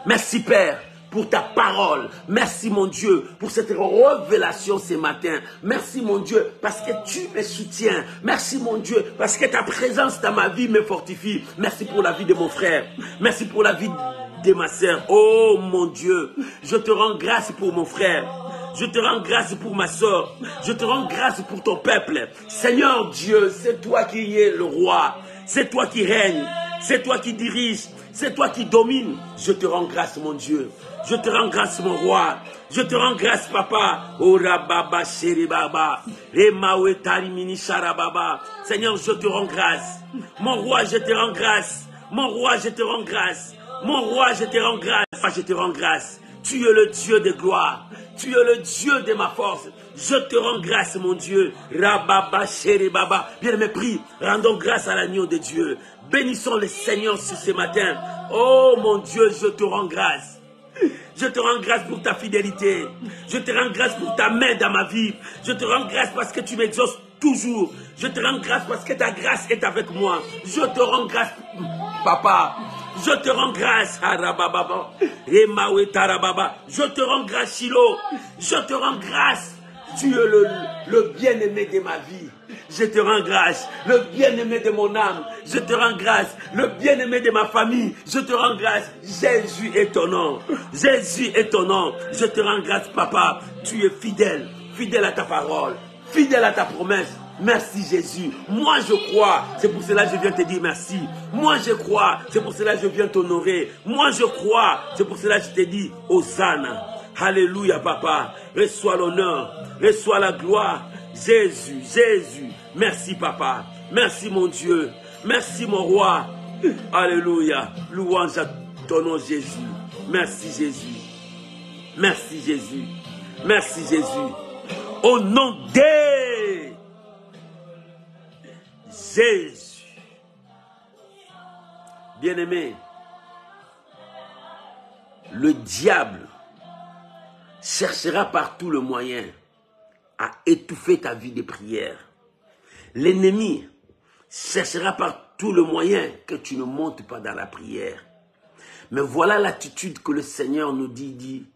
S1: Merci, Père, pour ta parole. Merci, mon Dieu, pour cette révélation ce matin. Merci, mon Dieu, parce que tu me soutiens. Merci, mon Dieu, parce que ta présence dans ma vie me fortifie. Merci pour la vie de mon frère. Merci pour la vie de ma sœur. Oh, mon Dieu, je te rends grâce pour mon frère. Je te rends grâce pour ma soeur. Je te rends grâce pour ton peuple. Seigneur Dieu, c'est toi qui es le roi. C'est toi qui règnes. C'est toi qui diriges. C'est toi qui domines. Je te rends grâce, mon Dieu. Je te rends grâce, mon roi. Je te rends grâce, papa. Ora baba chéri baba. Remawe tarimini sharababa. Seigneur, je te rends grâce. Mon roi, je te rends grâce. Mon roi, je te rends grâce. Mon roi, je te rends grâce. Je te rends grâce. Tu es le Dieu de gloire. Tu es le Dieu de ma force. Je te rends grâce, mon Dieu. Rababa, chéri baba. Bien-aimé, prie. Rendons grâce à l'agneau de Dieu. Bénissons le Seigneur ce matin. Oh, mon Dieu, je te rends grâce. Je te rends grâce pour ta fidélité. Je te rends grâce pour ta main dans ma vie. Je te rends grâce parce que tu m'exauces toujours. Je te rends grâce parce que ta grâce est avec moi. Je te rends grâce, papa. Je te rends grâce, Harababa, Remawe Tarababa. Je te rends grâce, Shiloh. Je te rends grâce. Tu es le bien-aimé de ma vie. Je te rends grâce, le bien-aimé de mon âme. Je te rends grâce, le bien-aimé de ma famille. Je te rends grâce. Jésus est ton nom. Jésus est ton nom. Je te rends grâce, papa. Tu es fidèle, fidèle à ta parole, fidèle à ta promesse. Merci Jésus. Moi je crois. C'est pour cela que je viens te dire merci. Moi je crois. C'est pour cela que je viens t'honorer. Moi je crois. C'est pour cela que je te dis Hosanna. Alléluia papa. Reçois l'honneur. Reçois la gloire. Jésus. Jésus. Merci papa. Merci mon Dieu. Merci mon roi. Alléluia. Louange à ton nom Jésus. Merci Jésus. Merci Jésus. Merci Jésus. Au nom de Jésus. Bien-aimé, le diable cherchera par tout le moyen à étouffer ta vie de prière. L'ennemi cherchera par tout le moyen que tu ne montes pas dans la prière. Mais voilà l'attitude que le Seigneur nous dit,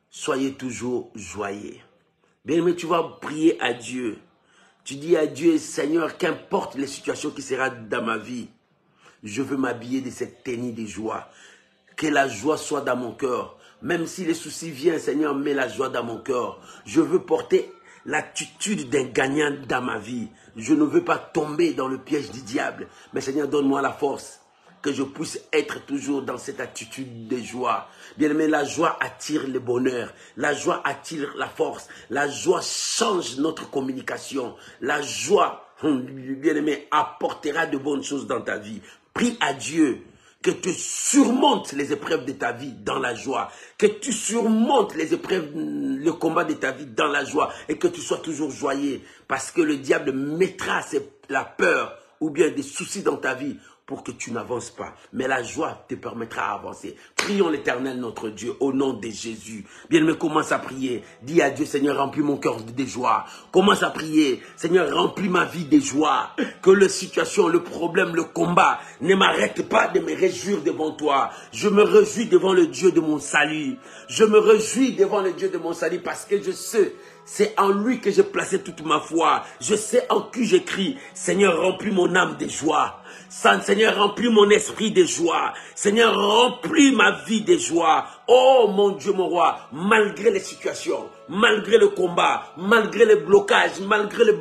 S1: soyez toujours joyeux. Bien-aimé, tu vas prier à Dieu. Tu dis à Dieu, Seigneur, qu'importe les situations qui seront dans ma vie, je veux m'habiller de cette tenue de joie. Que la joie soit dans mon cœur. Même si les soucis viennent, Seigneur, mets la joie dans mon cœur. Je veux porter l'attitude d'un gagnant dans ma vie. Je ne veux pas tomber dans le piège du diable. Mais Seigneur, donne-moi la force. Que je puisse être toujours dans cette attitude de joie. Bien-aimé, la joie attire le bonheur. La joie attire la force. La joie change notre communication. La joie, bien-aimé, apportera de bonnes choses dans ta vie. Prie à Dieu que tu surmontes les épreuves de ta vie dans la joie. Que tu surmontes les épreuves, le combat de ta vie dans la joie. Et que tu sois toujours joyeux. Parce que le diable mettra la peur ou bien des soucis dans ta vie pour que tu n'avances pas. Mais la joie te permettra d'avancer. Prions l'Éternel, notre Dieu, au nom de Jésus. Bien-aimé, commence à prier. Dis à Dieu, Seigneur, remplis mon cœur de joie. Commence à prier. Seigneur, remplis ma vie de joie. Que la situation, le problème, le combat ne m'arrête pas de me réjouir devant toi. Je me réjouis devant le Dieu de mon salut. Je me réjouis devant le Dieu de mon salut parce que je sais, c'est en lui que j'ai placé toute ma foi. Je sais en qui j'écris. Seigneur, remplis mon âme de joie. Seigneur, remplis mon esprit de joie. Seigneur, remplis ma vie de joie. Oh mon Dieu, mon roi, malgré les situations, malgré le combat, malgré les blocages, malgré les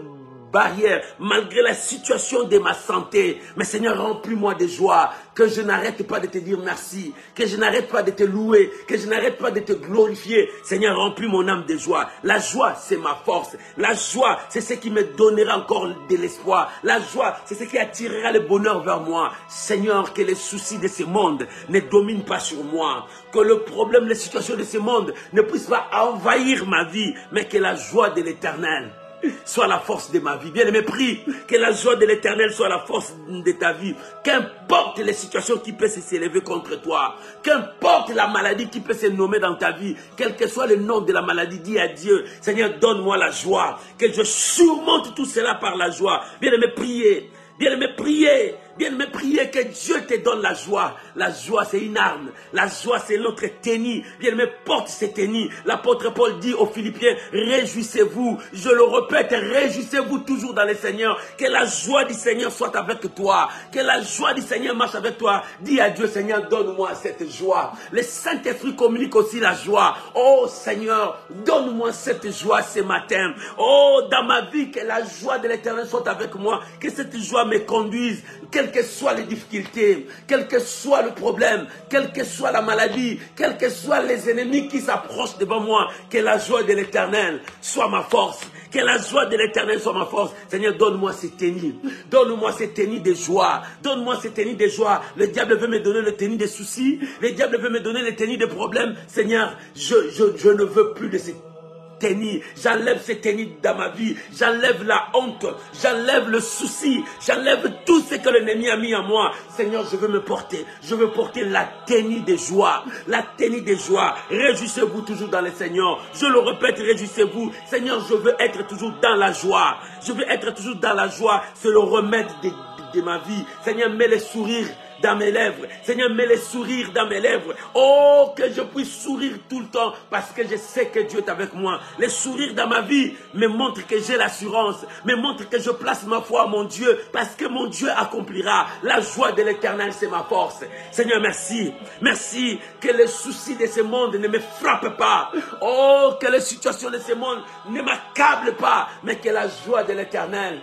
S1: barrières, malgré la situation de ma santé. Mais Seigneur, remplis-moi de joie, que je n'arrête pas de te dire merci, que je n'arrête pas de te louer, que je n'arrête pas de te glorifier. Seigneur, remplis mon âme de joie. La joie, c'est ma force. La joie, c'est ce qui me donnera encore de l'espoir. La joie, c'est ce qui attirera le bonheur vers moi. Seigneur, que les soucis de ce monde ne dominent pas sur moi. Que le problème, les situations de ce monde ne puissent pas envahir ma vie, mais que la joie de l'Éternel soit la force de ma vie. Bien-aimé, prie que la joie de l'Éternel soit la force de ta vie. Qu'importe les situations qui peuvent s'élever contre toi, qu'importe la maladie qui peut se nommer dans ta vie, quel que soit le nom de la maladie, dis à Dieu, Seigneur, donne-moi la joie, que je surmonte tout cela par la joie. Bien-aimé, priez. Bien-aimé, priez. Bien-aimé, priez que Dieu te donne la joie. La joie, c'est une arme. La joie, c'est notre tenue. Bien-aimé, porte cette tenue. L'apôtre Paul dit aux Philippiens, réjouissez-vous. Je le répète, réjouissez-vous toujours dans le Seigneur. Que la joie du Seigneur soit avec toi. Que la joie du Seigneur marche avec toi. Dis à Dieu, Seigneur, donne-moi cette joie. Le Saint-Esprit communique aussi la joie. Oh Seigneur, donne-moi cette joie ce matin. Oh, dans ma vie, que la joie de l'Éternel soit avec moi. Que cette joie me conduise. Quelles que soient les difficultés, quel que soit le problème, quelle que soit la maladie, quels que soient les ennemis qui s'approchent devant moi, que la joie de l'Éternel soit ma force. Que la joie de l'Éternel soit ma force. Seigneur, donne-moi cette tenue. Donne-moi cette tenue de joie. Donne-moi cette tenue de joie. Le diable veut me donner le tenue de soucis. Le diable veut me donner le tenue de problèmes. Seigneur, je ne veux plus de cette tenue. J'enlève cette tenue dans ma vie. J'enlève la honte. J'enlève le souci. J'enlève tout ce que l'ennemi a mis en moi. Seigneur, je veux me porter. Je veux porter la tenue de joie. La tenue de joie. Réjouissez-vous toujours dans le Seigneur. Je le répète, réjouissez-vous. Seigneur, je veux être toujours dans la joie. Je veux être toujours dans la joie. C'est le remède de ma vie. Seigneur, mets les sourires dans mes lèvres. Seigneur, mets les sourires dans mes lèvres. Oh, que je puisse sourire tout le temps parce que je sais que Dieu est avec moi. Les sourires dans ma vie me montrent que j'ai l'assurance, me montrent que je place ma foi à mon Dieu parce que mon Dieu accomplira. La joie de l'Éternel, c'est ma force. Seigneur, merci. Merci que les soucis de ce monde ne me frappent pas. Oh, que les situations de ce monde ne m'accablent pas, mais que la joie de l'Éternel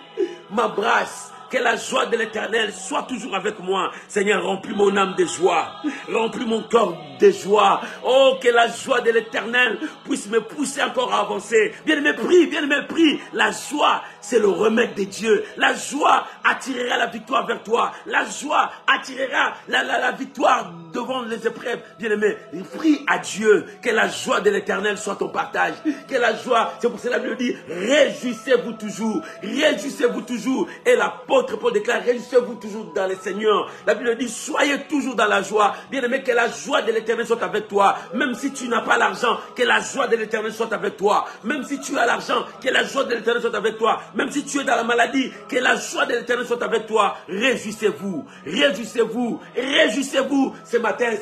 S1: m'embrasse. Que la joie de l'Éternel soit toujours avec moi. Seigneur, remplis mon âme de joie. Remplis mon corps de joie. Oh, que la joie de l'Éternel puisse me pousser encore à avancer. Bien-aimé, prie, bien-aimé, prie. La joie, c'est le remède de Dieu. La joie attirera la victoire vers toi. La joie attirera la victoire devant les épreuves. Bien-aimé, prie à Dieu que la joie de l'Éternel soit ton partage. Que la joie, c'est pour cela que la Bible dit, réjouissez-vous toujours. Réjouissez-vous toujours. Et l'apôtre Paul déclare, réjouissez-vous toujours dans le Seigneur. La Bible dit, soyez toujours dans la joie. Bien-aimé, que la joie de l'Éternel soit avec toi. Même si tu n'as pas l'argent, que la joie de l'Éternel soit avec toi. Même si tu as l'argent, que la joie de l'Éternel soit avec toi. Même si tu es dans la maladie, que la joie de l'Éternel soit avec toi. Réjouissez-vous, réjouissez-vous, réjouissez-vous ce matin.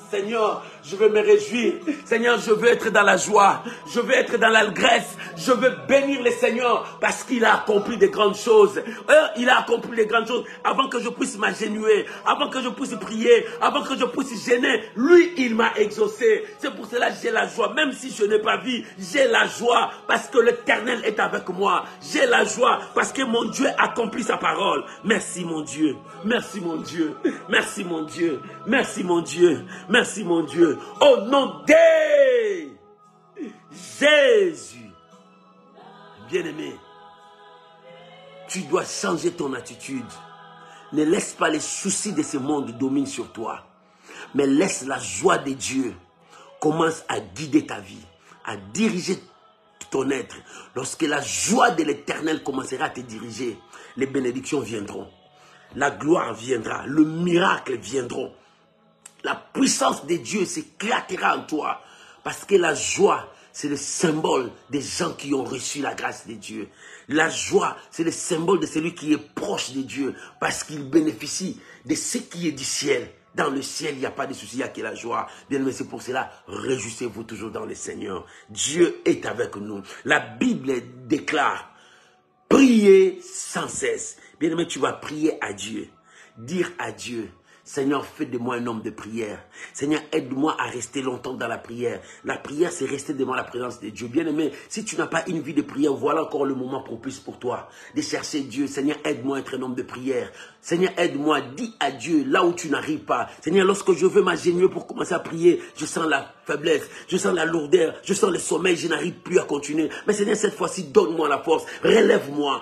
S1: Seigneur, je veux me réjouir. Seigneur, je veux être dans la joie. Je veux être dans l'allégresse. Je veux bénir le Seigneur parce qu'il a accompli de grandes choses. Il a accompli de grandes choses avant que je puisse m'agenouiller, avant que je puisse prier, avant que je puisse gêner. Lui, il m'a exaucé. C'est pour cela que j'ai la joie. Même si je n'ai pas vu, j'ai la joie parce que l'Éternel est avec moi. J'ai la joie parce que mon Dieu accomplit sa parole. Merci mon Dieu. Merci mon Dieu. Merci mon Dieu. Merci mon Dieu. Merci mon Dieu. Au nom de Jésus. Bien-aimé, tu dois changer ton attitude. Ne laisse pas les soucis de ce monde dominer sur toi. Mais laisse la joie de Dieu commence à guider ta vie, à diriger ton être. Lorsque la joie de l'Éternel commencera à te diriger, les bénédictions viendront. la gloire viendra, le miracle viendra. La puissance de Dieu s'éclatera en toi. Parce que la joie, c'est le symbole des gens qui ont reçu la grâce de Dieu. La joie, c'est le symbole de celui qui est proche de Dieu. Parce qu'il bénéficie de ce qui est du ciel. Dans le ciel, il n'y a pas de souci, il n'y a que la joie. Bien aimé, c'est pour cela, réjouissez-vous toujours dans le Seigneur. Dieu est avec nous. La Bible déclare, priez sans cesse. Bien aimé, tu vas prier à Dieu. Dire à Dieu, Seigneur, fais de moi un homme de prière. Seigneur, aide-moi à rester longtemps dans la prière. La prière, c'est rester devant la présence de Dieu. Bien-aimé, si tu n'as pas une vie de prière, voilà encore le moment propice pour toi de chercher Dieu. Seigneur, aide-moi à être un homme de prière. Seigneur, aide-moi, dis à Dieu là où tu n'arrives pas. Seigneur, lorsque je veux m'agenouiller pour commencer à prier, je sens la faiblesse, je sens la lourdeur, je sens le sommeil, je n'arrive plus à continuer. Mais Seigneur, cette fois-ci, donne-moi la force, relève-moi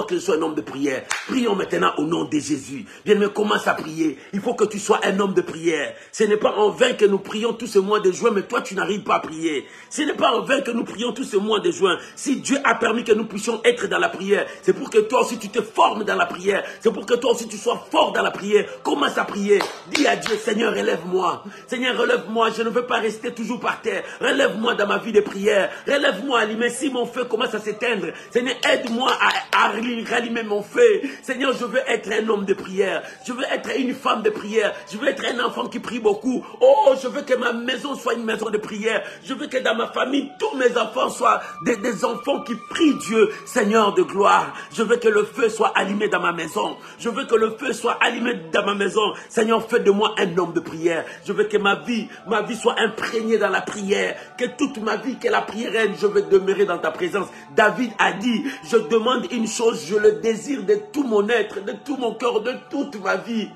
S1: que je sois un homme de prière. Prions maintenant au nom de Jésus. Bien-aimé, commence à prier. Il faut que tu sois un homme de prière. Ce n'est pas en vain que nous prions tout ce mois de juin, mais toi, tu n'arrives pas à prier. Ce n'est pas en vain que nous prions tout ce mois de juin. Si Dieu a permis que nous puissions être dans la prière, c'est pour que toi aussi, tu te formes dans la prière. C'est pour que toi aussi, tu sois fort dans la prière. Commence à prier. Dis à Dieu, Seigneur, relève-moi. Seigneur, relève-moi. Je ne veux pas rester toujours par terre. Relève-moi dans ma vie de prière. Relève-moi, allumer. Si mon feu commence à s'éteindre, Seigneur, aide-moi à rallumer mon feu. Seigneur, je veux être un homme de prière. Je veux être une femme de prière. Je veux être un enfant qui prie beaucoup. Oh, je veux que ma maison soit une maison de prière. Je veux que dans ma famille, tous mes enfants soient des enfants qui prient Dieu, Seigneur de gloire. Je veux que le feu soit allumé dans ma maison. Je veux que le feu soit allumé dans ma maison. Seigneur, fais de moi un homme de prière. Je veux que ma vie soit imprégnée dans la prière. Que toute ma vie, que la prière règne, je veux demeurer dans ta présence. David a dit, je demande une chose, je le désire de tout mon être, de tout mon cœur, de toute ma vie.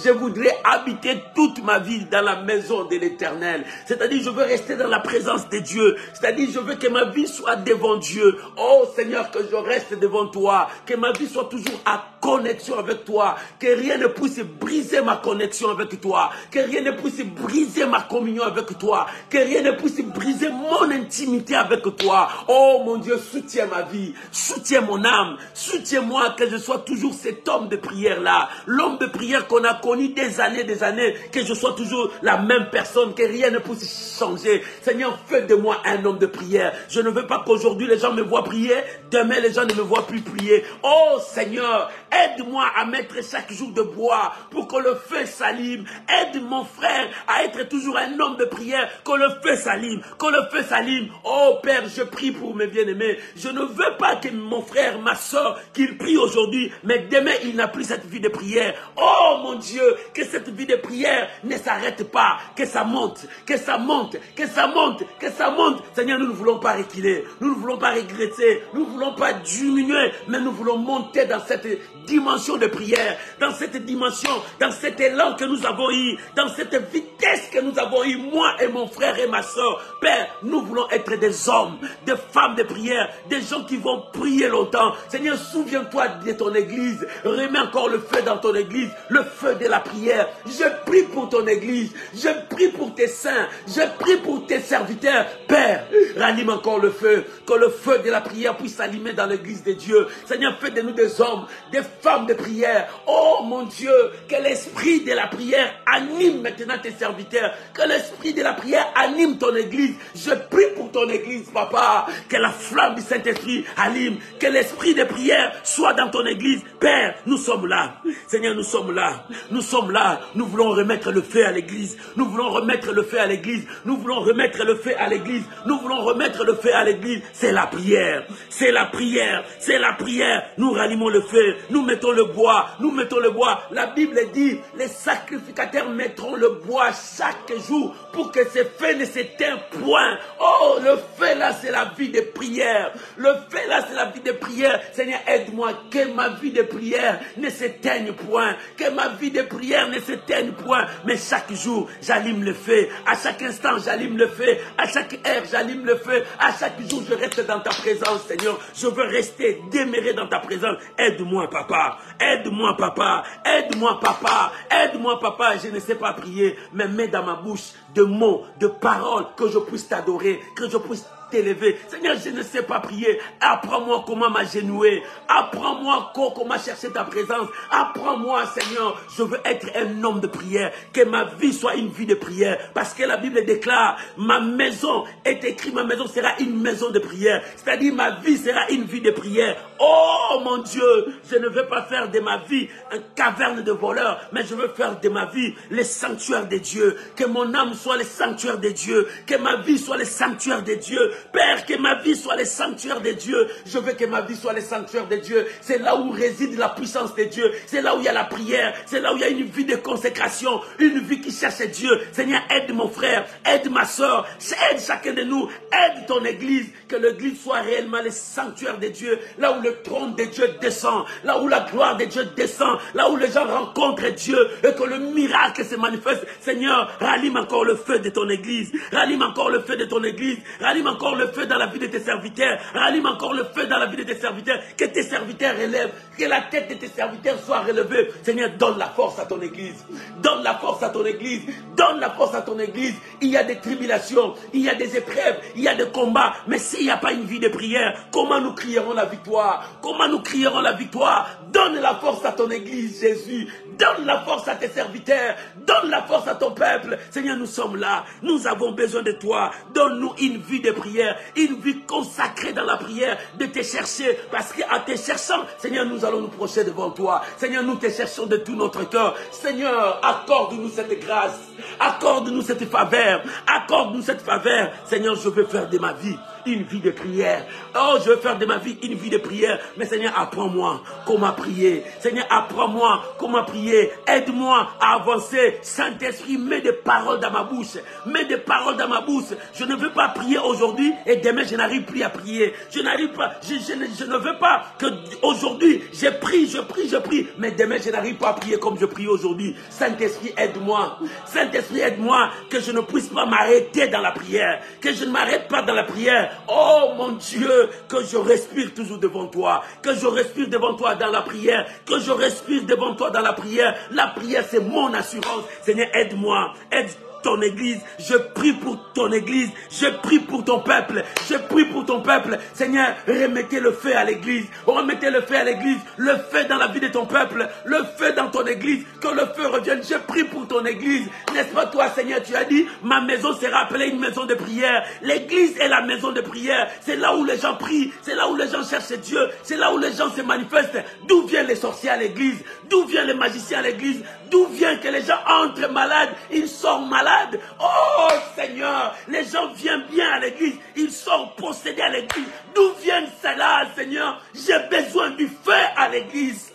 S1: Je voudrais habiter toute ma vie dans la maison de l'Éternel. C'est-à-dire, je veux rester dans la présence de Dieu. C'est-à-dire, je veux que ma vie soit devant Dieu. Oh Seigneur, que je reste devant toi. Que ma vie soit toujours à connexion avec toi. Que rien ne puisse briser ma connexion avec toi. Que rien ne puisse briser ma communion avec toi. Que rien ne puisse briser mon intimité avec toi. Oh mon Dieu, soutiens ma vie. Soutiens mon âme. Soutiens-moi que je sois toujours cet homme de prière-là. L'homme de prière qu'on a connu des années, que je sois toujours la même personne, que rien ne puisse changer. Seigneur, fais de moi un homme de prière. Je ne veux pas qu'aujourd'hui les gens me voient prier, demain les gens ne me voient plus prier. Oh Seigneur, aide-moi à mettre chaque jour de bois pour que le feu s'allume. Aide mon frère à être toujours un homme de prière, que le feu s'allume, que le feu s'allume. Oh Père, je prie pour mes bien-aimés. Je ne veux pas que mon frère, ma soeur, qu'il prie aujourd'hui, mais demain il n'a plus cette vie de prière. Oh mon Dieu, que cette vie de prière ne s'arrête pas, que ça monte, que ça monte, que ça monte, que ça monte. Seigneur, nous ne voulons pas reculer, nous ne voulons pas regretter, nous ne voulons pas diminuer, mais nous voulons monter dans cette dimension de prière, dans cette dimension, dans cet élan que nous avons eu, dans cette vitesse que nous avons eu, moi et mon frère et ma soeur. Père, nous voulons être des hommes, des femmes de prière, des gens qui vont prier longtemps. Seigneur, souviens-toi de ton église, remets encore le feu dans ton église, le feu de la prière. Je prie pour ton église, je prie pour tes saints, je prie pour tes serviteurs. Père, rallume encore le feu, que le feu de la prière puisse s'allumer dans l'église de Dieu. Seigneur, fais de nous des hommes, des femmes de prière. Oh mon Dieu, que l'esprit de la prière anime maintenant tes serviteurs, que l'esprit de la prière anime ton église. Je prie pour ton église, papa, que la flamme du Saint-Esprit allume, que l'esprit de prière soit dans ton église. Père, nous sommes là. Seigneur, nous sommes là. Nous sommes là. Nous voulons remettre le feu à l'église. Nous voulons remettre le feu à l'église. Nous voulons remettre le feu à l'église. Nous voulons remettre le feu à l'église. C'est la prière. C'est la prière. C'est la prière. Nous rallumons le feu. Nous mettons le bois. Nous mettons le bois. La Bible dit, les sacrificateurs mettront le bois chaque jour pour que ce feu ne s'éteigne point. Oh, le feu là, c'est la vie de prière. Le feu là, c'est la vie de prière. Seigneur, aide-moi que ma vie de prière ne s'éteigne point. Que ma vie de prière ne s'éteigne point. Mais chaque jour, j'allume le feu. À chaque instant, j'allume le feu. À chaque heure, j'allume le feu. À chaque jour, je reste dans ta présence, Seigneur. Je veux rester, demeurer dans ta présence. Aide-moi, papa. Aide-moi, papa. Aide-moi, papa. Aide-moi, papa. Je ne sais pas prier, mais mets dans ma bouche de mots, de paroles, que je puisse t'adorer, que je puisse t'élever. Seigneur, je ne sais pas prier. Apprends-moi comment m'agenouiller. Apprends-moi comment chercher ta présence. Apprends-moi, Seigneur, je veux être un homme de prière. Que ma vie soit une vie de prière. Parce que la Bible déclare, ma maison est écrit, ma maison sera une maison de prière. C'est-à-dire, ma vie sera une vie de prière. Oh mon Dieu, je ne veux pas faire de ma vie une caverne de voleurs, mais je veux faire de ma vie le sanctuaire de Dieu. Que mon âme soit le sanctuaire de Dieu. Que ma vie soit le sanctuaire de Dieu. Père, que ma vie soit le sanctuaire de Dieu. Je veux que ma vie soit le sanctuaire de Dieu. C'est là où réside la puissance de Dieu. C'est là où il y a la prière. C'est là où il y a une vie de consécration. Une vie qui cherche Dieu. Seigneur, aide mon frère. Aide ma soeur. Aide chacun de nous. Aide ton église. Que l'église soit réellement le sanctuaire de Dieu. Là où le trône de Dieu descend. Là où la gloire de Dieu descend. Là où les gens rencontrent Dieu. Et que le miracle se manifeste. Seigneur, rallume encore le feu de ton église. Rallume encore le feu de ton église. Rallume encore le feu dans la vie de tes serviteurs. Rallume encore le feu dans la vie de tes serviteurs. Que tes serviteurs relèvent. Que la tête de tes serviteurs soit relevée. Seigneur, donne la force à ton église. Donne la force à ton église. Donne la force à ton église. Il y a des tribulations. Il y a des épreuves. Il y a des combats. Mais s'il n'y a pas une vie de prière, comment nous crierons la victoire? Comment nous crierons la victoire? Donne la force à ton église, Jésus. Donne la force à tes serviteurs. Donne la force à ton peuple. Seigneur, nous sommes là. Nous avons besoin de toi. Donne-nous une vie de prière. Une vie consacrée dans la prière. De te chercher. Parce qu'en te cherchant, Seigneur, nous allons nous projeter devant toi. Seigneur, nous te cherchons de tout notre cœur. Seigneur, accorde-nous cette grâce. Accorde-nous cette faveur. Accorde-nous cette faveur. Seigneur, je veux faire de ma vie une vie de prière. Oh, je veux faire de ma vie une vie de prière. Mais Seigneur, apprends-moi comment prier. Seigneur, apprends-moi comment prier. Aide-moi à avancer. Saint-Esprit, mets des paroles dans ma bouche. Mets des paroles dans ma bouche. Je ne veux pas prier aujourd'hui et demain je n'arrive plus à prier. Je n'arrive pas. Je ne veux pas que aujourd'hui je prie. Mais demain je n'arrive pas à prier comme je prie aujourd'hui. Saint-Esprit, aide-moi. Saint-Esprit, aide-moi que je ne puisse pas m'arrêter dans la prière. Que je ne m'arrête pas dans la prière. Oh mon Dieu, que je respire toujours devant toi. Que je respire devant toi dans la prière. Que je respire devant toi dans la prière. La prière, c'est mon assurance. Seigneur, aide-moi. Aide ton église, je prie pour ton église, je prie pour ton peuple, je prie pour ton peuple. Seigneur, remettez le feu à l'église, remettez le feu à l'église, le feu dans la vie de ton peuple, le feu dans ton église, que le feu revienne. Je prie pour ton église, n'est-ce pas toi, Seigneur? Tu as dit, ma maison sera appelée une maison de prière. L'église est la maison de prière, c'est là où les gens prient, c'est là où les gens cherchent Dieu, c'est là où les gens se manifestent. D'où viennent les sorciers à l'église? D'où viennent les magiciens à l'église? D'où vient que les gens entrent malades, ils sortent malades? Oh Seigneur, les gens viennent bien à l'église, ils sont possédés à l'église. D'où viennent cela, Seigneur? J'ai besoin du feu à l'église.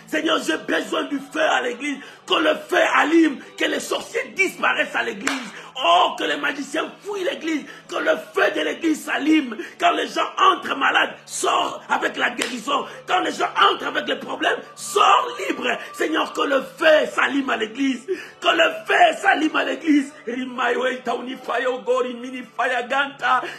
S1: Seigneur, j'ai besoin du feu à l'église. Que le feu allume, que les sorciers disparaissent à l'église. Oh, que les magiciens fuient l'église, que le feu de l'église s'allume. Quand les gens entrent malades, sors avec la guérison. Quand les gens entrent avec les problèmes, sors libre. Seigneur, que le feu s'allume à l'église. Que le feu s'allume à l'église.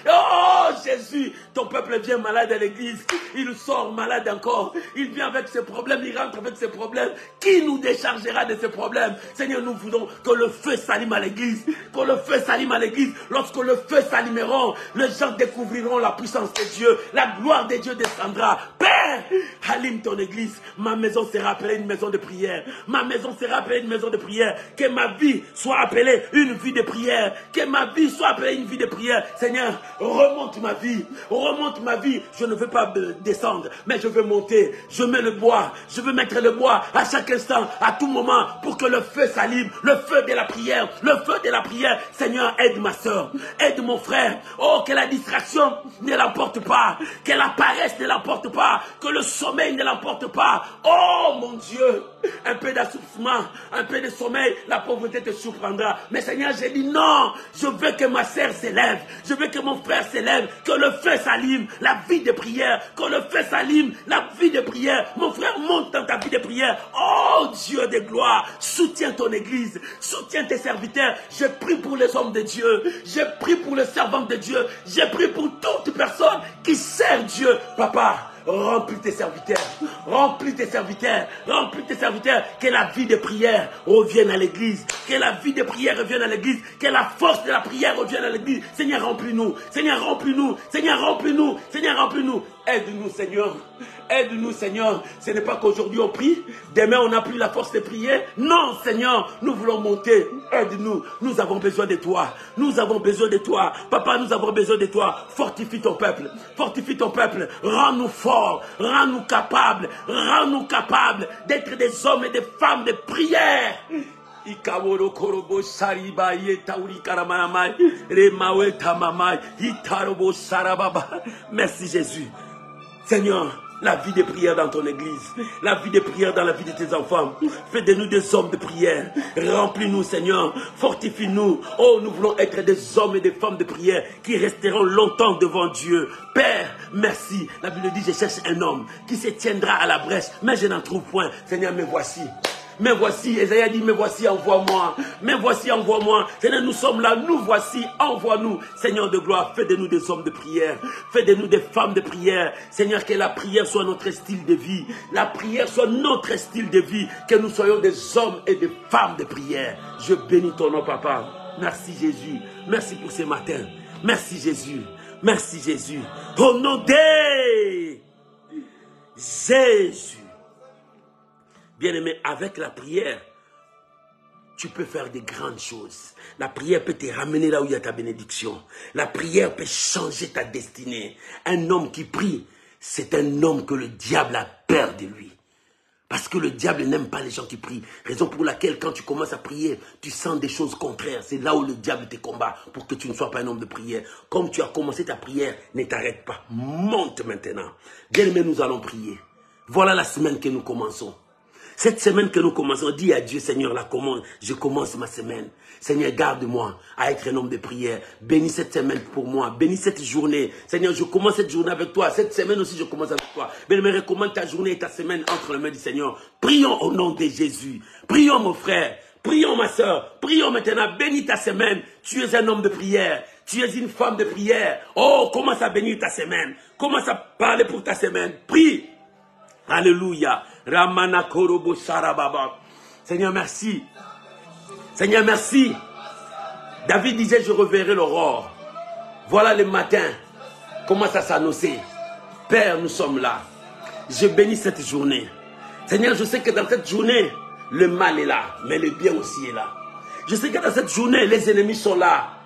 S1: Oh, Jésus, ton peuple vient malade à l'église. Il sort malade encore. Il vient avec ses problèmes, il rentre avec ses problèmes. Qui nous déchargera de ces problèmes? Seigneur, nous voulons que le feu s'allume à l'église. Que le feu s'allume à l'église. Lorsque le feu s'allumera, les gens découvriront la puissance de Dieu. La gloire de Dieu descendra. Père, allume ton église. Ma maison sera appelée une maison de prière. Ma maison sera appelée une maison de prière. Que ma vie soit appelée une vie de prière. Que ma vie soit appelée une vie de prière. Seigneur, remonte ma vie. Remonte ma vie. Je ne veux pas descendre, mais je veux monter. Je mets le bois. Je veux mettre le bois à chaque instant, à tout moment, pour que le feu s'allume. Le feu de la prière. Le feu de la prière. Seigneur, aide ma soeur. Aide mon frère. Oh, que la distraction ne l'emporte pas. Que la paresse ne l'emporte pas. Que le sommeil ne l'emporte pas. Oh, mon Dieu. Un peu d'assoupissement, un peu de sommeil, la pauvreté te surprendra. Mais Seigneur, j'ai dit non. Je veux que ma sœur s'élève. Je veux que mon frère s'élève. Que le feu s'allume. La vie de prière. Que le feu s'allume. La vie de prière. Mon frère, monte dans ta vie de prière. Oh, Dieu de gloire. Soutiens ton église. Soutiens tes serviteurs. Je prie pour les hommes de Dieu. Je prie pour les servants de Dieu. Je prie pour toute personne qui sert Dieu. Papa, remplis tes serviteurs, remplis tes serviteurs, remplis tes serviteurs, que la vie de prière revienne à l'église, que la vie de prière revienne à l'église, que la force de la prière revienne à l'église. Seigneur, remplis-nous, Seigneur, remplis-nous, Seigneur, remplis-nous, Seigneur, remplis-nous. Aide-nous, Seigneur. Aide-nous, Seigneur. Ce n'est pas qu'aujourd'hui on prie, demain on n'a plus la force de prier. Non, Seigneur, nous voulons monter. Aide-nous. Nous avons besoin de toi. Nous avons besoin de toi. Papa, nous avons besoin de toi. Fortifie ton peuple. Fortifie ton peuple. Rends-nous forts. Rends-nous capables. Rends-nous capables d'être des hommes et des femmes de prière. Merci Jésus. Seigneur, la vie de prière dans ton église, la vie de prière dans la vie de tes enfants. Fais de nous des hommes de prière. Remplis-nous, Seigneur. Fortifie-nous. Oh, nous voulons être des hommes et des femmes de prière qui resteront longtemps devant Dieu. Père, merci. La Bible dit, je cherche un homme qui se tiendra à la brèche, mais je n'en trouve point. Seigneur, me voici. Mais voici, Esaïe dit, mais voici, envoie-moi. Mais voici, envoie-moi. Seigneur, nous sommes là, nous voici, envoie-nous. Seigneur de gloire, fais de nous des hommes de prière. Fais de nous des femmes de prière. Seigneur, que la prière soit notre style de vie. La prière soit notre style de vie. Que nous soyons des hommes et des femmes de prière. Je bénis ton nom, Papa. Merci Jésus. Merci pour ce matin. Merci Jésus. Merci Jésus. Au nom de Jésus. Bien-aimé, avec la prière, tu peux faire des grandes choses. La prière peut te ramener là où il y a ta bénédiction. La prière peut changer ta destinée. Un homme qui prie, c'est un homme que le diable a peur de lui. Parce que le diable n'aime pas les gens qui prient. Raison pour laquelle quand tu commences à prier, tu sens des choses contraires. C'est là où le diable te combat pour que tu ne sois pas un homme de prière. Comme tu as commencé ta prière, ne t'arrête pas. Monte maintenant. Bien-aimé, nous allons prier. Voilà la semaine que nous commençons. Cette semaine que nous commençons, dis à Dieu, Seigneur, je commence ma semaine. Seigneur, garde-moi à être un homme de prière. Bénis cette semaine pour moi. Bénis cette journée. Seigneur, je commence cette journée avec toi. Cette semaine aussi, je commence avec toi. Mais recommande ta journée et ta semaine entre les mains du Seigneur. Prions au nom de Jésus. Prions, mon frère. Prions, ma soeur. Prions maintenant. Bénis ta semaine. Tu es un homme de prière. Tu es une femme de prière. Oh, commence à bénir ta semaine. Commence à parler pour ta semaine. Prie. Alléluia. Ramana Korobo Sarababa. Seigneur, merci. Seigneur, merci. David disait, je reverrai l'aurore. Voilà le matin. Commence à s'annoncer. Père, nous sommes là. Je bénis cette journée. Seigneur, je sais que dans cette journée, le mal est là, mais le bien aussi est là. Je sais que dans cette journée, les ennemis sont là.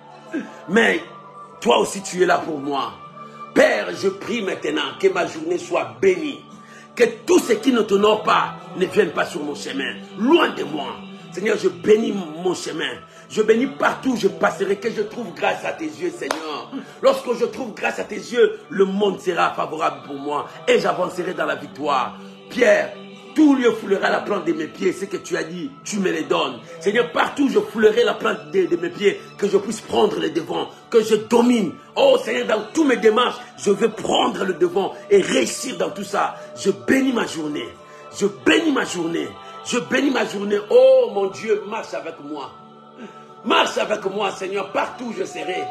S1: Mais toi aussi, tu es là pour moi. Père, je prie maintenant que ma journée soit bénie. Que tout ce qui ne t'honore pas ne vienne pas sur mon chemin. Loin de moi. Seigneur, je bénis mon chemin. Je bénis partout où je passerai, que je trouve grâce à tes yeux, Seigneur. Lorsque je trouve grâce à tes yeux, le monde sera favorable pour moi et j'avancerai dans la victoire. Pierre, tout lieu foulera la plante de mes pieds. Ce que tu as dit, tu me les donnes. Seigneur, partout je foulerai la plante de mes pieds, que je puisse prendre le devant, que je domine. Oh Seigneur, dans tous mes démarches, je veux prendre le devant et réussir dans tout ça. Je bénis ma journée. Je bénis ma journée. Je bénis ma journée. Oh mon Dieu, marche avec moi. Marche avec moi, Seigneur, partout où je serai.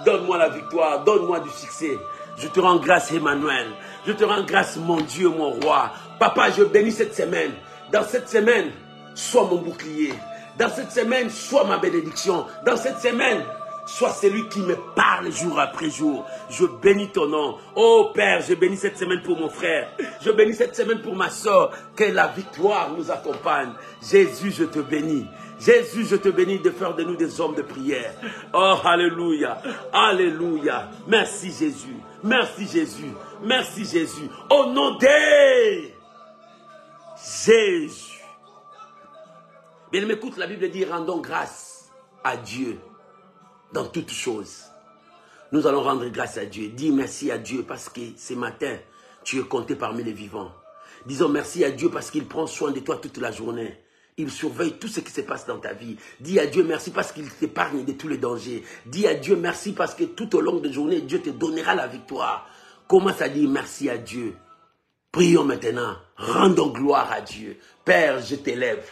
S1: Donne-moi la victoire, donne-moi du succès. Je te rends grâce, Emmanuel. Je te rends grâce, mon Dieu, mon roi. Papa, je bénis cette semaine. Dans cette semaine, sois mon bouclier. Dans cette semaine, sois ma bénédiction. Dans cette semaine, sois celui qui me parle jour après jour. Je bénis ton nom. Oh Père, je bénis cette semaine pour mon frère. Je bénis cette semaine pour ma soeur. Que la victoire nous accompagne. Jésus, je te bénis. Jésus, je te bénis de faire de nous des hommes de prière. Oh, alléluia. Alléluia. Merci Jésus. Merci Jésus. Merci Jésus. Au nom de Jésus. Bien, écoute, la Bible dit, rendons grâce à Dieu dans toutes choses. Nous allons rendre grâce à Dieu. Dis merci à Dieu parce que ce matin, tu es compté parmi les vivants. Disons merci à Dieu parce qu'il prend soin de toi toute la journée. Il surveille tout ce qui se passe dans ta vie. Dis à Dieu merci parce qu'il t'épargne de tous les dangers. Dis à Dieu merci parce que tout au long de la journée, Dieu te donnera la victoire. Commence à dire merci à Dieu. Prions maintenant. Rendons gloire à Dieu. Père, je t'élève.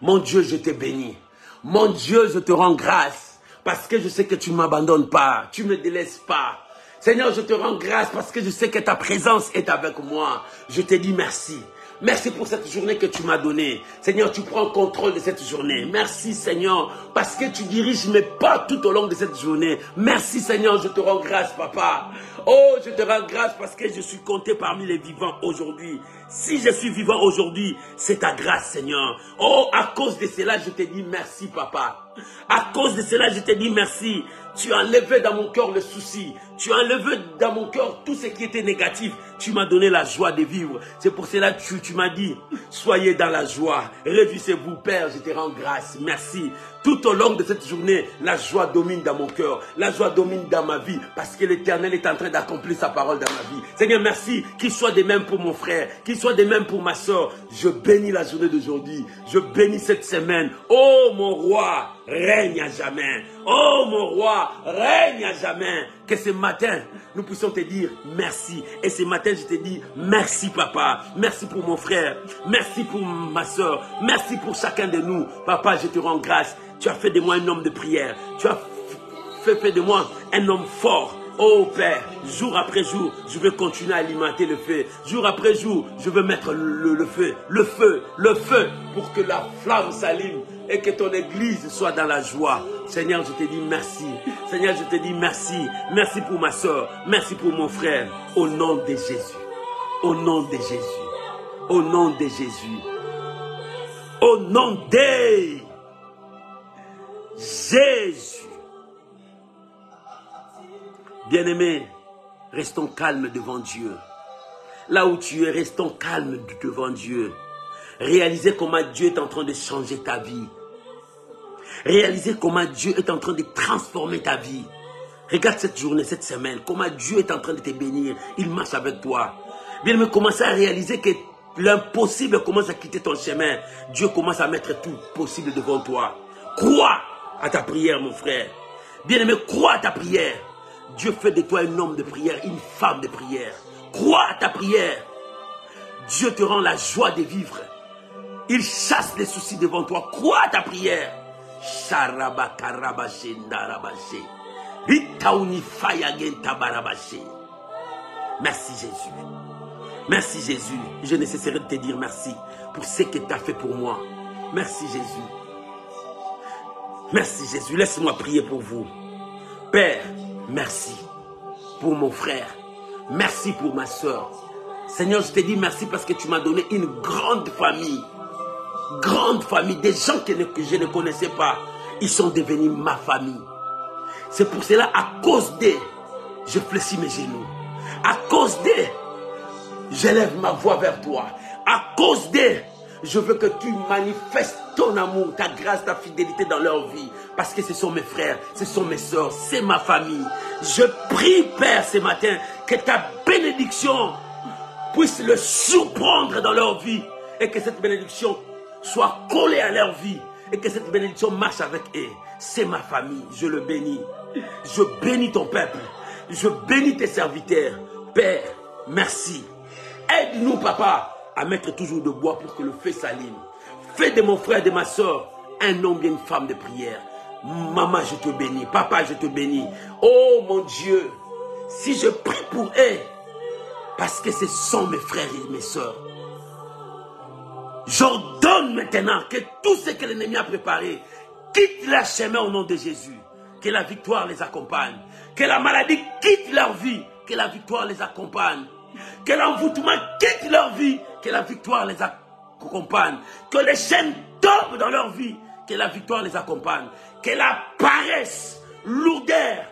S1: Mon Dieu, je te bénis. Mon Dieu, je te rends grâce. Parce que je sais que tu ne m'abandonnes pas. Tu ne me délaisses pas. Seigneur, je te rends grâce parce que je sais que ta présence est avec moi. Je te dis merci. Merci pour cette journée que tu m'as donnée. Seigneur, tu prends contrôle de cette journée. Merci Seigneur, parce que tu diriges mes pas tout au long de cette journée. Merci Seigneur, je te rends grâce Papa. Oh, je te rends grâce parce que je suis compté parmi les vivants aujourd'hui. Si je suis vivant aujourd'hui, c'est ta grâce Seigneur. Oh, à cause de cela, je te dis merci Papa. À cause de cela, je te dis merci. Tu as enlevé dans mon cœur le souci. Tu as enlevé dans mon cœur tout ce qui était négatif. Tu m'as donné la joie de vivre. C'est pour cela que tu m'as dit, soyez dans la joie. Réjouissez-vous, Père, je te rends grâce. Merci. Tout au long de cette journée, la joie domine dans mon cœur. La joie domine dans ma vie. Parce que l'Éternel est en train d'accomplir sa parole dans ma vie. Seigneur, merci. Qu'il soit de même pour mon frère. Qu'il soit de même pour ma soeur. Je bénis la journée d'aujourd'hui. Je bénis cette semaine. Oh, mon roi, règne à jamais. Oh, mon roi, règne à jamais. Que ce matin, nous puissions te dire merci. Et ce matin, je te dis merci, Papa. Merci pour mon frère. Merci pour ma soeur. Merci pour chacun de nous. Papa, je te rends grâce. Tu as fait de moi un homme de prière. Tu as fait de moi un homme fort. Oh Père, jour après jour, je veux continuer à alimenter le feu. Jour après jour, je veux mettre le feu, pour que la flamme s'allume et que ton église soit dans la joie. Seigneur, je te dis merci. Seigneur, je te dis merci. Merci pour ma soeur. Merci pour mon frère. Au nom de Jésus. Au nom de Jésus. Au nom de Jésus. Au nom de Jésus. Bien-aimés, restons calmes devant Dieu. Là où tu es, restons calmes devant Dieu. Réalisez comment Dieu est en train de changer ta vie. Réalisez comment Dieu est en train de transformer ta vie. Regarde cette journée, cette semaine, comment Dieu est en train de te bénir. Il marche avec toi. Bien-aimés, commencez à réaliser que l'impossible commence à quitter ton chemin. Dieu commence à mettre tout possible devant toi. Crois à ta prière, mon frère. Bien-aimé, crois à ta prière. Dieu fait de toi un homme de prière, une femme de prière. Crois à ta prière. Dieu te rend la joie de vivre. Il chasse les soucis devant toi. Crois à ta prière. Merci Jésus. Merci Jésus. Je ne cesserai de te dire merci pour ce que tu as fait pour moi. Merci Jésus. Merci Jésus. Laisse-moi prier pour vous. Père, merci pour mon frère. Merci pour ma soeur. Seigneur, je te dis merci parce que tu m'as donné une grande famille. Grande famille. Des gens que je ne connaissais pas. Ils sont devenus ma famille. C'est pour cela, à cause d'eux, je fléchis mes genoux. À cause d'eux, j'élève ma voix vers toi. À cause d'eux, je veux que tu manifestes ton amour, ta grâce, ta fidélité dans leur vie. Parce que ce sont mes frères, ce sont mes soeurs, c'est ma famille. Je prie, Père, ce matin, que ta bénédiction puisse le surprendre dans leur vie. Et que cette bénédiction soit collée à leur vie. Et que cette bénédiction marche avec eux. C'est ma famille, je le bénis. Je bénis ton peuple. Je bénis tes serviteurs. Père, merci. Aide-nous, Papa, à mettre toujours de bois pour que le feu s'allume. Fais de mon frère et de ma soeur un homme et une femme de prière. Maman, je te bénis. Papa, je te bénis. Oh mon Dieu, si je prie pour eux, parce que ce sont mes frères et mes soeurs, j'ordonne maintenant que tout ce que l'ennemi a préparé quitte leur chemin au nom de Jésus. Que la victoire les accompagne. Que la maladie quitte leur vie. Que la victoire les accompagne. Que l'envoûtement quitte leur vie. Que la victoire les accompagne. Que les chaînes tombent dans leur vie. Que la victoire les accompagne. Que la paresse, lourdeur,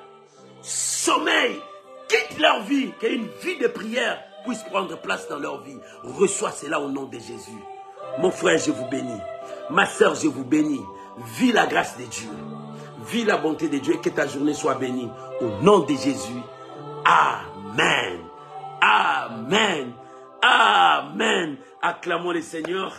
S1: sommeil quitte leur vie. Qu'une vie de prière puisse prendre place dans leur vie. Reçois cela au nom de Jésus. Mon frère, je vous bénis. Ma soeur, je vous bénis. Vis la grâce de Dieu. Vis la bonté de Dieu et que ta journée soit bénie. Au nom de Jésus. Amen. Amen. Amen. Acclamons le Seigneur.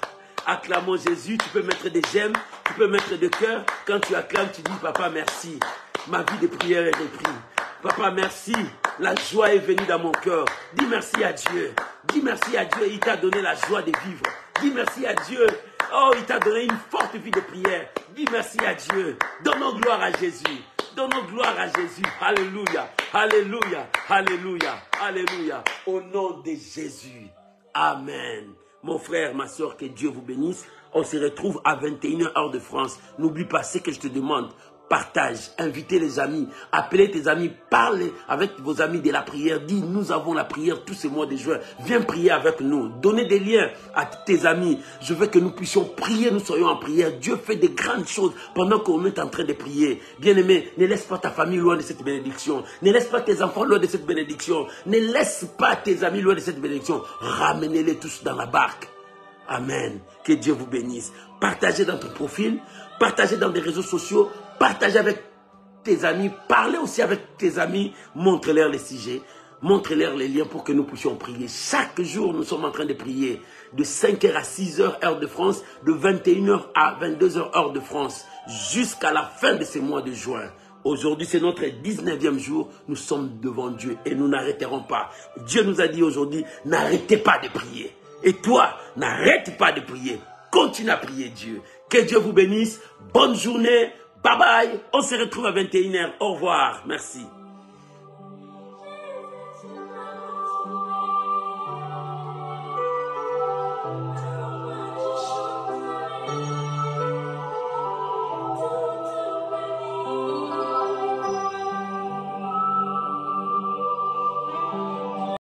S1: Acclamons Jésus. Tu peux mettre des j'aime. Tu peux mettre des cœurs. Quand tu acclames, tu dis, Papa, merci. Ma vie de prière est reprise. Papa, merci. La joie est venue dans mon cœur. Dis merci à Dieu. Dis merci à Dieu. Il t'a donné la joie de vivre. Dis merci à Dieu. Oh, il t'a donné une forte vie de prière. Dis merci à Dieu. Donnons gloire à Jésus. Donnons gloire à Jésus. Alléluia. Alléluia. Alléluia. Alléluia. Au nom de Jésus. Amen. Mon frère, ma soeur, que Dieu vous bénisse. On se retrouve à 21h heure de France. N'oublie pas ce que je te demande. Partage, invitez les amis, appelez tes amis, parlez avec vos amis de la prière. Dis, nous avons la prière tous ces mois de juin. Viens prier avec nous. Donnez des liens à tes amis. Je veux que nous puissions prier, nous soyons en prière. Dieu fait de grandes choses pendant qu'on est en train de prier. Bien-aimé, ne laisse pas ta famille loin de cette bénédiction. Ne laisse pas tes enfants loin de cette bénédiction. Ne laisse pas tes amis loin de cette bénédiction. Ramenez-les tous dans la barque. Amen. Que Dieu vous bénisse. Partagez dans ton profil, partagez dans des réseaux sociaux, partagez avec tes amis, parlez aussi avec tes amis, montre-leur les sujets, montre-leur les liens pour que nous puissions prier. Chaque jour, nous sommes en train de prier de 5h à 6h heure de France, de 21h à 22h heure de France, jusqu'à la fin de ce mois de juin. Aujourd'hui, c'est notre 19e jour. Nous sommes devant Dieu et nous n'arrêterons pas. Dieu nous a dit aujourd'hui, n'arrêtez pas de prier. Et toi, n'arrête pas de prier. Continue à prier Dieu. Que Dieu vous bénisse. Bonne journée. Bye bye. On se retrouve à 21h. Au revoir. Merci.